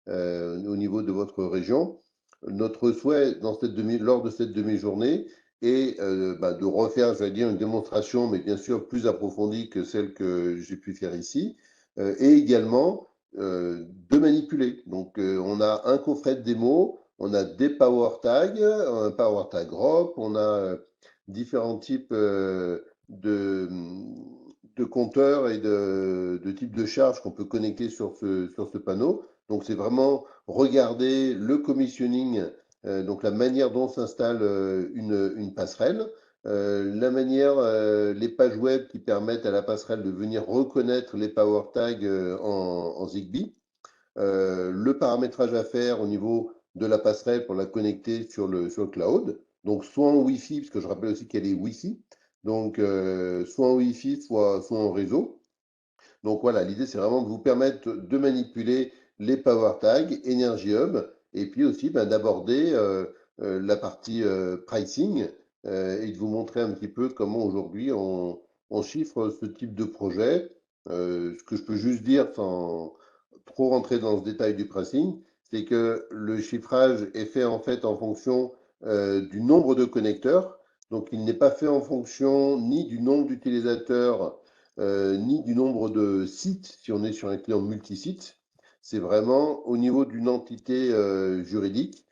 au niveau de votre région. Notre souhait lors de cette demi-journée est de refaire, j'allais dire, une démonstration, mais bien sûr plus approfondie que celle que j'ai pu faire ici, et également de manipuler. Donc, on a un coffret de démo, on a des power tags, un power tag rope, on a différents types de compteurs et de types de charges qu'on peut connecter sur ce panneau. Donc, c'est vraiment regarder le commissioning, donc la manière dont s'installe une passerelle, la manière, les pages web qui permettent à la passerelle de venir reconnaître les power tags en Zigbee, le paramétrage à faire au niveau de la passerelle pour la connecter sur le cloud, donc soit en Wi-Fi, parce que je rappelle aussi qu'elle est Wi-Fi, donc soit en Wi-Fi, soit en réseau. Donc voilà, l'idée c'est vraiment de vous permettre de manipuler les Power Tags, Energy Hub, et puis aussi d'aborder la partie pricing et de vous montrer un petit peu comment aujourd'hui on chiffre ce type de projet. Ce que je peux juste dire sans trop rentrer dans ce détail du pricing, c'est que le chiffrage est fait en fait en fonction du nombre de connecteurs. Donc il n'est pas fait en fonction ni du nombre d'utilisateurs ni du nombre de sites, si on est sur un client multisite. C'est vraiment au niveau d'une entité juridique,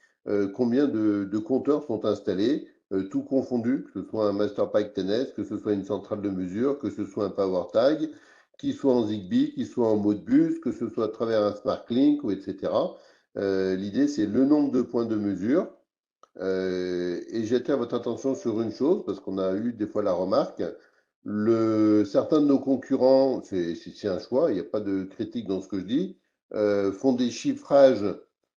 combien de compteurs sont installés, tout confondu, que ce soit un master pack TNS, que ce soit une centrale de mesure, que ce soit un power tag, qu'il soit en Zigbee, qu'il soit en Modbus, que ce soit à travers un Smart Link, ou etc. L'idée, c'est le nombre de points de mesure. Et j'attire votre attention sur une chose, parce qu'on a eu des fois la remarque, certains de nos concurrents, c'est un choix, il n'y a pas de critique dans ce que je dis, font des chiffrages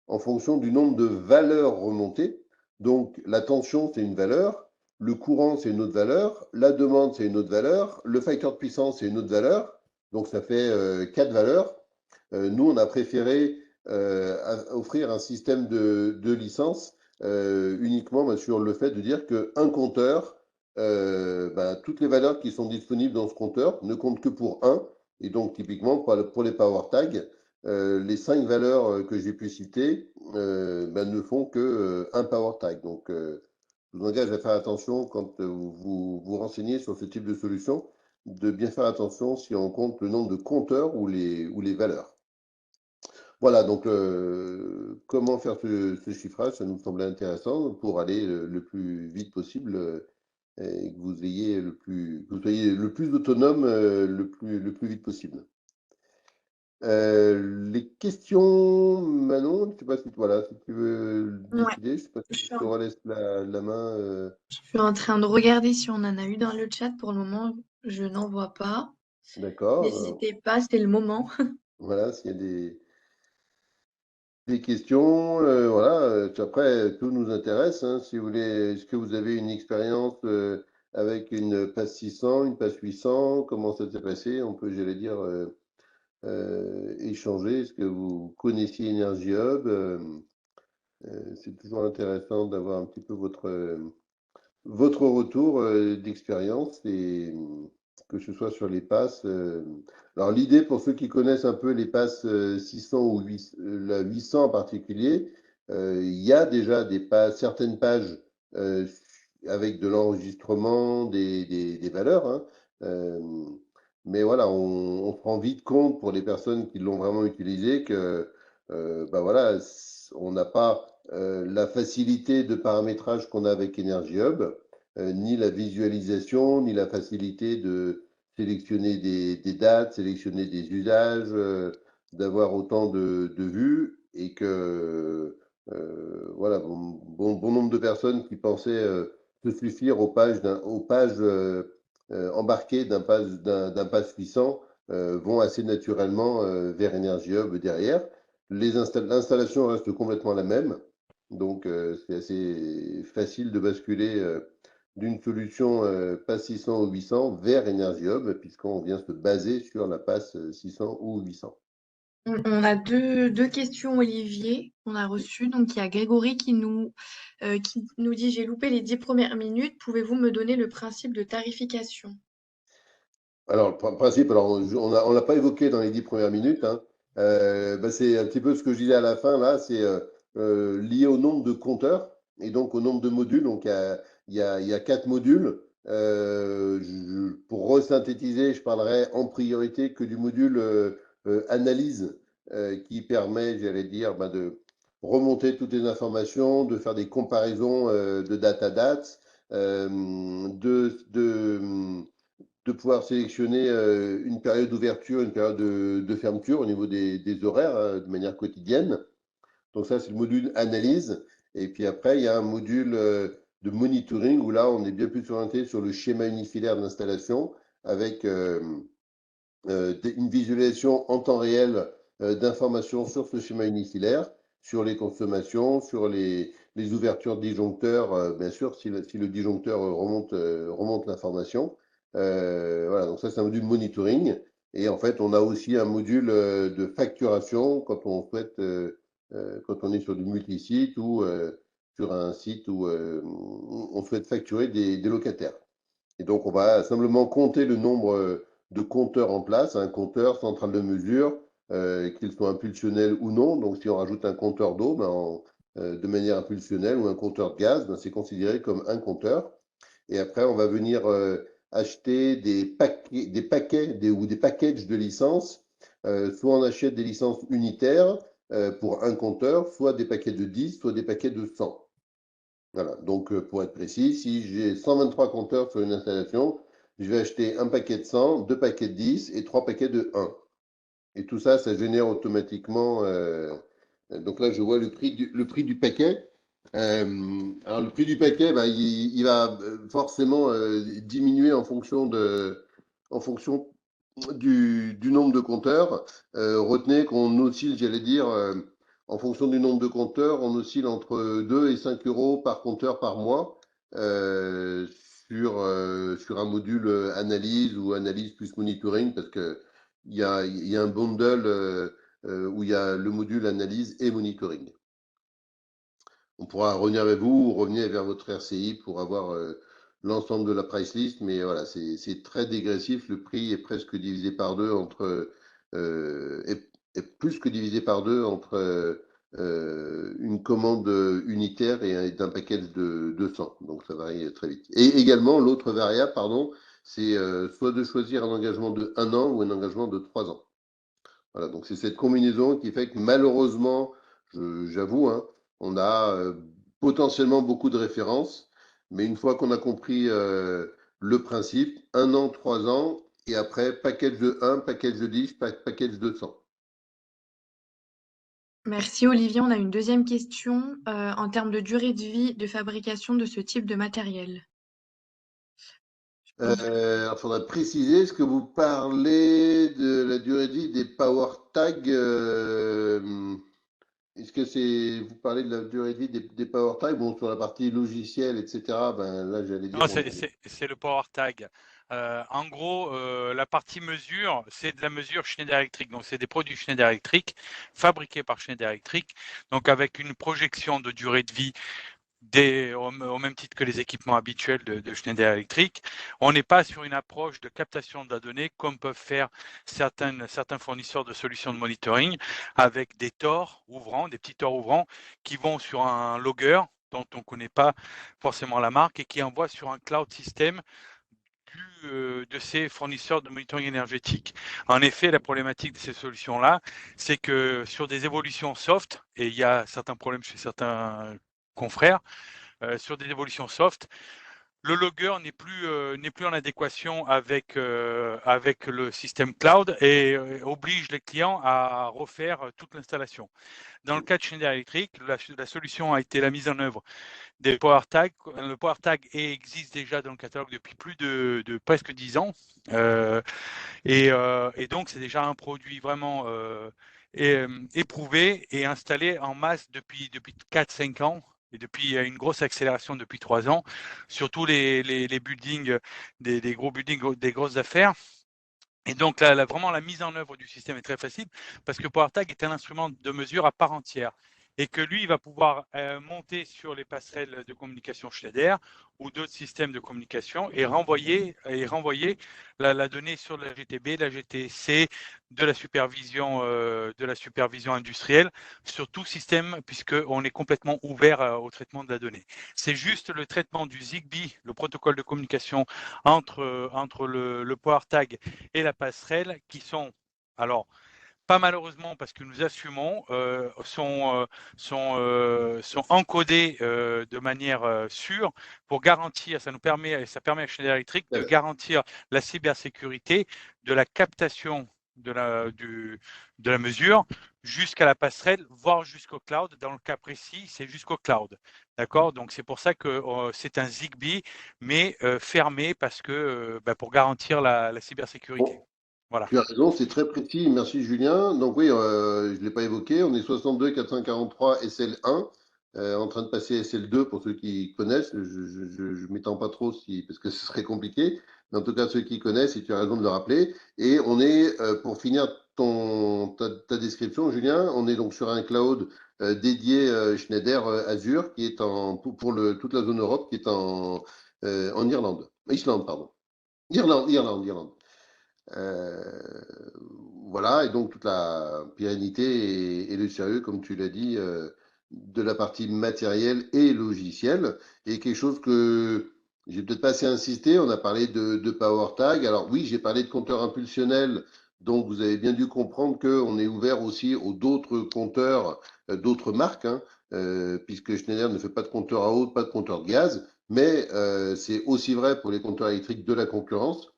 en fonction du nombre de valeurs remontées. Donc la tension, c'est une valeur, le courant, c'est une autre valeur, la demande, c'est une autre valeur, le facteur de puissance, c'est une autre valeur. Donc ça fait 4 valeurs. Nous, on a préféré offrir un système de licence uniquement sur le fait de dire qu'un compteur, toutes les valeurs qui sont disponibles dans ce compteur ne comptent que pour un. Et donc, typiquement, pour les power tags, les 5 valeurs que j'ai pu citer ne font que un power tag. Donc, je vous engage à faire attention quand vous vous renseignez sur ce type de solution, de bien faire attention si on compte le nombre de compteurs ou les valeurs. Voilà, donc comment faire ce chiffrage, ça nous semblait intéressant pour aller le plus vite possible et que vous ayez que vous soyez le plus autonome le plus vite possible. Les questions, Manon, je ne sais pas si, voilà, si tu veux Ouais, décider, je ne sais pas je si je suis, te en, relaisse la main. je suis en train de regarder si on en a eu dans le chat. Pour le moment, je n'en vois pas. D'accord. N'hésitez pas, c'est le moment. Voilà, s'il y a des questions, voilà. Après, tout nous intéresse, hein. Si vous voulez, est-ce que vous avez une expérience avec une passe 600, une passe 800? Comment ça s'est passé? On peut, j'allais dire, échanger. Est-ce que vous connaissiez Energy Hub? C'est toujours intéressant d'avoir un petit peu votre retour d'expérience et que ce soit sur les passes. Alors l'idée pour ceux qui connaissent un peu les passes 600 ou la 800 en particulier, il y a déjà certaines pages euh, avec de l'enregistrement des valeurs, hein. Euh, mais voilà, on se rend vite compte pour les personnes qui l'ont vraiment utilisé que bah voilà, on n'a pas la facilité de paramétrage qu'on a avec Energy Hub, ni la visualisation, ni la facilité de sélectionner des dates, sélectionner des usages, d'avoir autant de vues et que voilà, bon nombre de personnes qui pensaient se suffire aux pages embarquées d'un pass puissant vont assez naturellement vers Energy Hub derrière. L'installation reste complètement la même, donc c'est assez facile de basculer d'une solution pass 600 ou 800 vers Energy Hub, puisqu'on vient se baser sur la pass 600 ou 800. On a deux questions, Olivier, qu'on a reçues. Donc, il y a Grégory qui nous dit, j'ai loupé les 10 premières minutes. Pouvez-vous me donner le principe de tarification? Alors, le principe, alors on l'a pas évoqué dans les 10 premières minutes, hein. Bah, c'est un petit peu ce que je disais à la fin, là, c'est lié au nombre de compteurs et donc au nombre de modules. Donc, il y a 4 modules. Pour resynthétiser, je parlerai en priorité que du module analyse qui permet, j'allais dire, bah, de remonter toutes les informations, de faire des comparaisons de date à date, de pouvoir sélectionner une période d'ouverture, une période de fermeture au niveau des horaires de manière quotidienne. Donc ça, c'est le module analyse. Et puis après, il y a un module de monitoring où là, on est bien plus orienté sur le schéma unifilaire d'installation avec une visualisation en temps réel d'informations sur ce schéma unifilaire, sur les consommations, sur les ouvertures de disjoncteurs, bien sûr, si le disjoncteur remonte l'information. Voilà, donc ça, c'est un module monitoring. Et en fait, on a aussi un module de facturation quand on souhaite, quand on est sur du multisite ou sur un site où on souhaite facturer des locataires. Et donc, on va simplement compter le nombre de compteurs en place, un compteur central de mesure, qu'il soit impulsionnel ou non. Donc, si on rajoute un compteur d'eau de manière impulsionnelle ou un compteur de gaz, ben, c'est considéré comme un compteur. Et après, on va venir acheter ou des packages de licences. Soit on achète des licences unitaires pour un compteur, soit des paquets de 10, soit des paquets de 100. Voilà, donc pour être précis, si j'ai 123 compteurs sur une installation, je vais acheter un paquet de 100, deux paquets de 10 et trois paquets de 1. Et tout ça, ça génère automatiquement. Donc là, je vois le prix du paquet. Alors, le prix du paquet, bah, il va forcément diminuer en fonction du nombre de compteurs. Retenez qu'on oscille, j'allais dire, en fonction du nombre de compteurs, on oscille entre 2 et 5 euros par compteur par mois euh, sur un module analyse ou analyse plus monitoring parce que il y a un bundle où il y a le module analyse et monitoring. On pourra revenir vers vous ou revenir vers votre RCI pour avoir l'ensemble de la price list, mais voilà, c'est très dégressif. Le prix est presque divisé par deux entre est plus que divisé par deux entre une commande unitaire et d'un package de 200. Donc ça varie très vite. Et également, l'autre variable, pardon, c'est soit de choisir un engagement de 1 an ou un engagement de 3 ans. Voilà, donc c'est cette combinaison qui fait que malheureusement, j'avoue, hein, on a potentiellement beaucoup de références, mais une fois qu'on a compris le principe, 1 an, 3 ans, et après, package de 1, package de 10, package de 100. Merci Olivier. On a une deuxième question en termes de durée de vie de fabrication de ce type de matériel. Il faudra préciser, est-ce que vous parlez de la durée de vie des power tags est-ce que vous parlez de la durée de vie des power tags? Bon, sur la partie logicielle, etc., ben là, j'allais dire, Non, c'est le Power Tag. En gros, la partie mesure, c'est de la mesure Schneider Electric. Donc, c'est des produits Schneider Electric fabriqués par Schneider Electric. Donc, avec une projection de durée de vie au même titre que les équipements habituels de Schneider Electric. On n'est pas sur une approche de captation de la donnée comme peuvent faire certains fournisseurs de solutions de monitoring avec des tors ouvrants, des petits tors ouvrants qui vont sur un logger dont on ne connaît pas forcément la marque et qui envoie sur un cloud system de ces fournisseurs de monitoring énergétique. En effet, la problématique de ces solutions-là, c'est que sur des évolutions soft, et il y a certains problèmes chez certains confrères, sur des évolutions soft, le logger n'est plus en adéquation avec le système cloud et oblige les clients à refaire toute l'installation. Dans le cas de Schneider Electric, la solution a été la mise en œuvre des Power Tags. Le Power Tag existe déjà dans le catalogue depuis plus de presque 10 ans. Et donc, c'est déjà un produit vraiment éprouvé et installé en masse depuis 4-5 ans. Et depuis une grosse accélération depuis 3 ans, surtout les buildings, des gros buildings, des grosses affaires. Et donc, vraiment, la mise en œuvre du système est très facile parce que PowerTag est un instrument de mesure à part entière et que lui, il va pouvoir monter sur les passerelles de communication Schneider ou d'autres systèmes de communication et renvoyer la donnée sur la GTB, la GTC, de la supervision industrielle sur tout système puisqu'on est complètement ouvert au traitement de la donnée. C'est juste le traitement du Zigbee, le protocole de communication entre le PowerTag et la passerelle qui sont, alors, pas malheureusement parce que nous assumons, sont encodés de manière sûre pour garantir, ça permet à Schneider Electric de garantir la cybersécurité de la captation de la mesure jusqu'à la passerelle, voire jusqu'au cloud. Dans le cas précis, c'est jusqu'au cloud. D'accord? Donc, c'est pour ça que c'est un Zigbee, mais fermé parce que pour garantir la cybersécurité. Bon, Voilà. tu as raison, c'est très précis. Merci Julien. Donc oui, je ne l'ai pas évoqué, on est 62 443 SL1, en train de passer SL2 pour ceux qui connaissent. Je ne m'étends pas trop parce que ce serait compliqué. Mais en tout cas, ceux qui connaissent, et tu as raison de le rappeler. Et on est, pour finir ta description, Julien, on est donc sur un cloud dédié Schneider Azure qui est pour toute la zone Europe qui est en Irlande. Islande, pardon. Irlande. Euh, voilà, et donc toute la pérennité et le sérieux, comme tu l'as dit, de la partie matérielle et logicielle, et quelque chose que j'ai peut-être pas assez insisté, on a parlé de PowerTag. Alors oui, j'ai parlé de compteurs impulsionnels, donc vous avez bien dû comprendre qu'on est ouvert aussi aux d'autres compteurs, d'autres marques, hein, puisque Schneider ne fait pas de compteurs à eau, pas de compteurs de gaz, mais c'est aussi vrai pour les compteurs électriques de la concurrence.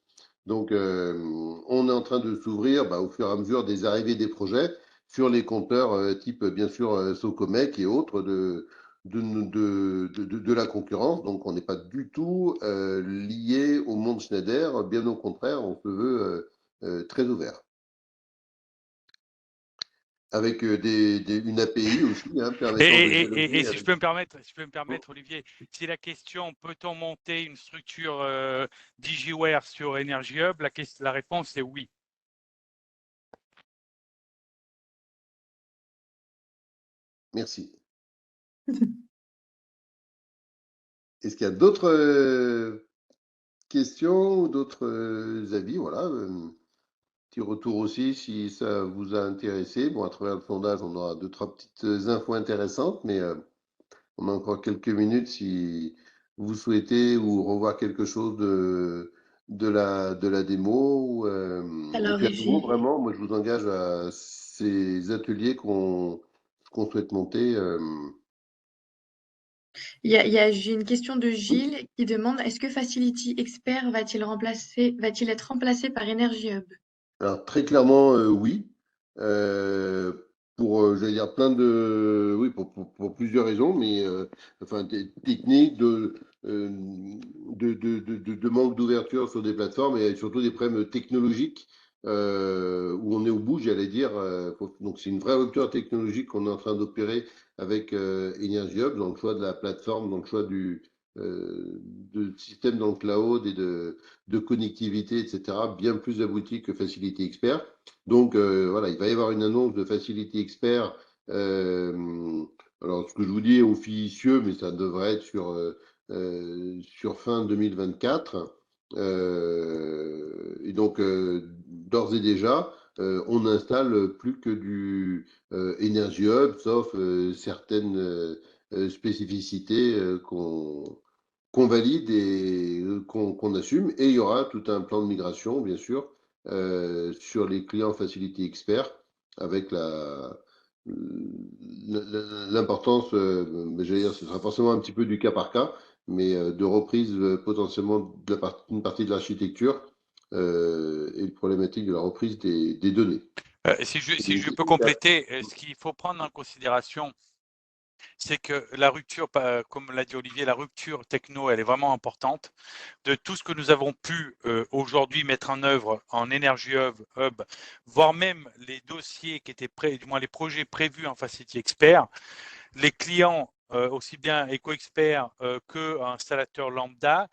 Donc, on est en train de s'ouvrir au fur et à mesure des arrivées des projets sur les compteurs type, bien sûr, Socomec et autres de la concurrence. Donc, on n'est pas du tout lié au monde Schneider. Bien au contraire, on se veut très ouvert. Avec une API aussi, hein, permettant de dialoguer. Et si je peux me permettre, Olivier, si la question peut-on monter une structure DigiWare sur Energy Hub, la réponse est oui. Merci. Est-ce qu'il y a d'autres questions ou d'autres avis? Voilà. petit retour aussi si ça vous a intéressé. Bon, à travers le sondage, on aura deux, trois petites infos intéressantes, mais on a encore quelques minutes si vous souhaitez ou revoir quelque chose de la démo. Et Alors, puis à nouveau, Gilles, vraiment, moi je vous engage à ces ateliers qu'on souhaite monter. j'ai une question de Oui. Gilles qui demande, est-ce que Facility Expert va-t-il être remplacé par Energy Hub? Alors très clairement, oui. Euh, pour, j'allais dire plein de, oui, pour plusieurs raisons, mais enfin techniques euh, de manque d'ouverture sur des plateformes et surtout des problèmes technologiques où on est au bout, j'allais dire. Donc c'est une vraie rupture technologique qu'on est en train d'opérer avec Energy Hub dans le choix de la plateforme, dans le choix de système dans le cloud et de connectivité, etc., bien plus abouti que Facility Expert. Donc voilà, il va y avoir une annonce de Facility Expert. Alors, ce que je vous dis est officieux, mais ça devrait être sur fin 2024. Et donc, d'ores et déjà, on n'installe plus que du Energy Hub, sauf certaines spécificités qu'on valide et qu'on assume. Et il y aura tout un plan de migration, bien sûr, sur les clients Facility Expert, avec l'importance, j'allais dire, ce sera forcément un petit peu du cas par cas, mais de reprise potentiellement d'une partie de l'architecture et le problématique de la reprise des données. Si je peux compléter, ce qu'il faut prendre en considération, c'est que la rupture, comme l'a dit Olivier, la rupture techno, elle est vraiment importante. De tout ce que nous avons pu aujourd'hui mettre en œuvre en Energy Hub, voire même les dossiers qui étaient prêts, du moins les projets prévus en Facility Expert, les clients, aussi bien EcoExpert que installateurs lambda,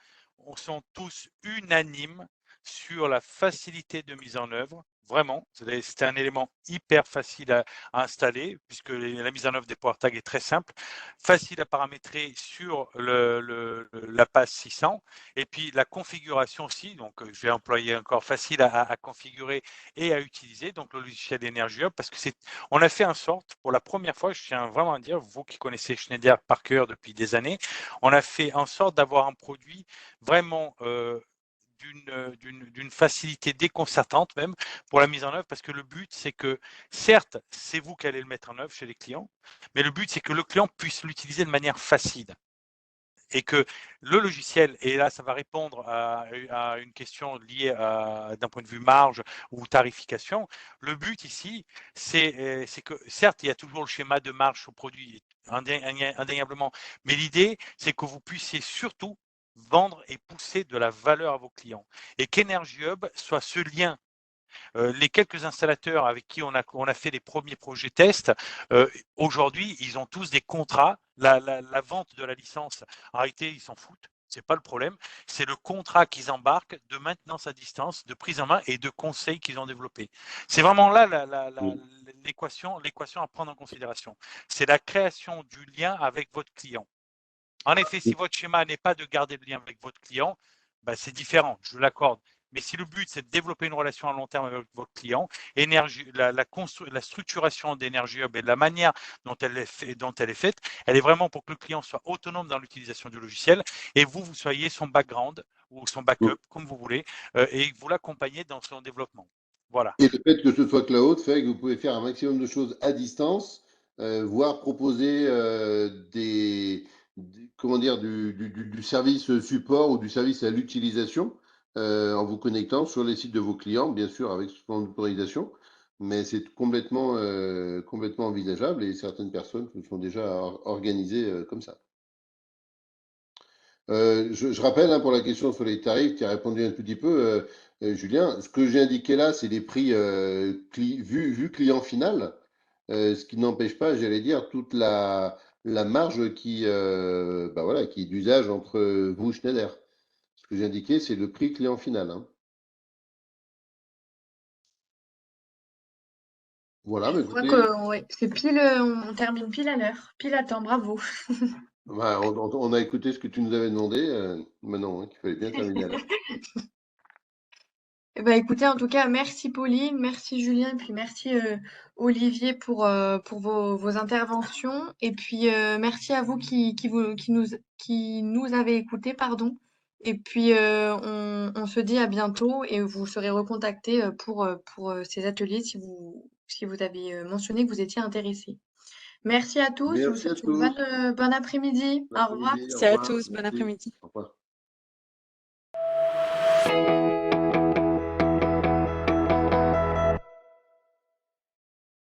sont tous unanimes sur la facilité de mise en œuvre. Vraiment, c'est un élément hyper facile à installer puisque la mise en œuvre des Power Tags est très simple, facile à paramétrer sur la PAS 600 et puis la configuration aussi. Donc, je vais employer encore facile à configurer et à utiliser. Donc, le logiciel Energy Hub parce que on a fait en sorte, pour la première fois, je tiens vraiment à dire, vous qui connaissez Schneider par cœur depuis des années, on a fait en sorte d'avoir un produit vraiment d'une facilité déconcertante même pour la mise en œuvre, parce que le but, c'est que, certes, c'est vous qui allez le mettre en œuvre chez les clients, mais le but, c'est que le client puisse l'utiliser de manière facile et que le logiciel, et là ça va répondre à une question liée d'un point de vue marge ou tarification, le but ici, c'est que certes, il y a toujours le schéma de marge au produit, indéniablement, mais l'idée, c'est que vous puissiez surtout vendre et pousser de la valeur à vos clients et qu'Energy Hub soit ce lien. Les quelques installateurs avec qui on a fait les premiers projets tests, aujourd'hui, ils ont tous des contrats. La vente de la licence, en réalité, ils s'en foutent. C'est pas le problème. C'est le contrat qu'ils embarquent de maintenance à distance, de prise en main et de conseils qu'ils ont développé. C'est vraiment là l'équation à prendre en considération. C'est la création du lien avec votre client. En effet, si votre schéma n'est pas de garder le lien avec votre client, ben, c'est différent, je l'accorde. Mais si le but, c'est de développer une relation à long terme avec votre client, la structuration d'Energy Hub et de la manière dont elle est faite, elle est vraiment pour que le client soit autonome dans l'utilisation du logiciel et vous soyez son background ou son backup, comme vous voulez, et vous l'accompagnez dans son développement. Voilà. Et le fait que ce soit cloud fait que vous pouvez faire un maximum de choses à distance, voire proposer comment dire, du service support ou du service à l'utilisation en vous connectant sur les sites de vos clients, bien sûr avec son autorisation, mais c'est complètement envisageable et certaines personnes se sont déjà organisées comme ça. Je rappelle hein, pour la question sur les tarifs, tu as répondu un tout petit peu, Julien. Ce que j'ai indiqué là, c'est les prix vu client final, ce qui n'empêche pas, j'allais dire, toute la marge bah voilà, qui est d'usage entre vous et Schneider. Ce que j'ai indiqué, c'est le prix client final. Hein. Voilà, mais Je crois écoutez, que ouais, c'est pile, on termine pile à l'heure, pile à temps, bravo. bah, on a écouté ce que tu nous avais demandé. Maintenant, hein, qu'il fallait bien terminer à l'heure. Eh ben, écoutez, en tout cas, merci Pauline, merci Julien, et puis merci Olivier pour vos interventions. Et puis merci à vous qui nous avez écoutés, pardon. Et puis on se dit à bientôt et vous serez recontactés pour ces ateliers si vous avez mentionné que vous étiez intéressés. Merci à tous, je vous Merci à souhaite une tous. bonne après-midi. Bon Au revoir. après-midi, au Merci à revoir. tous, bon Merci. après-midi. Au revoir.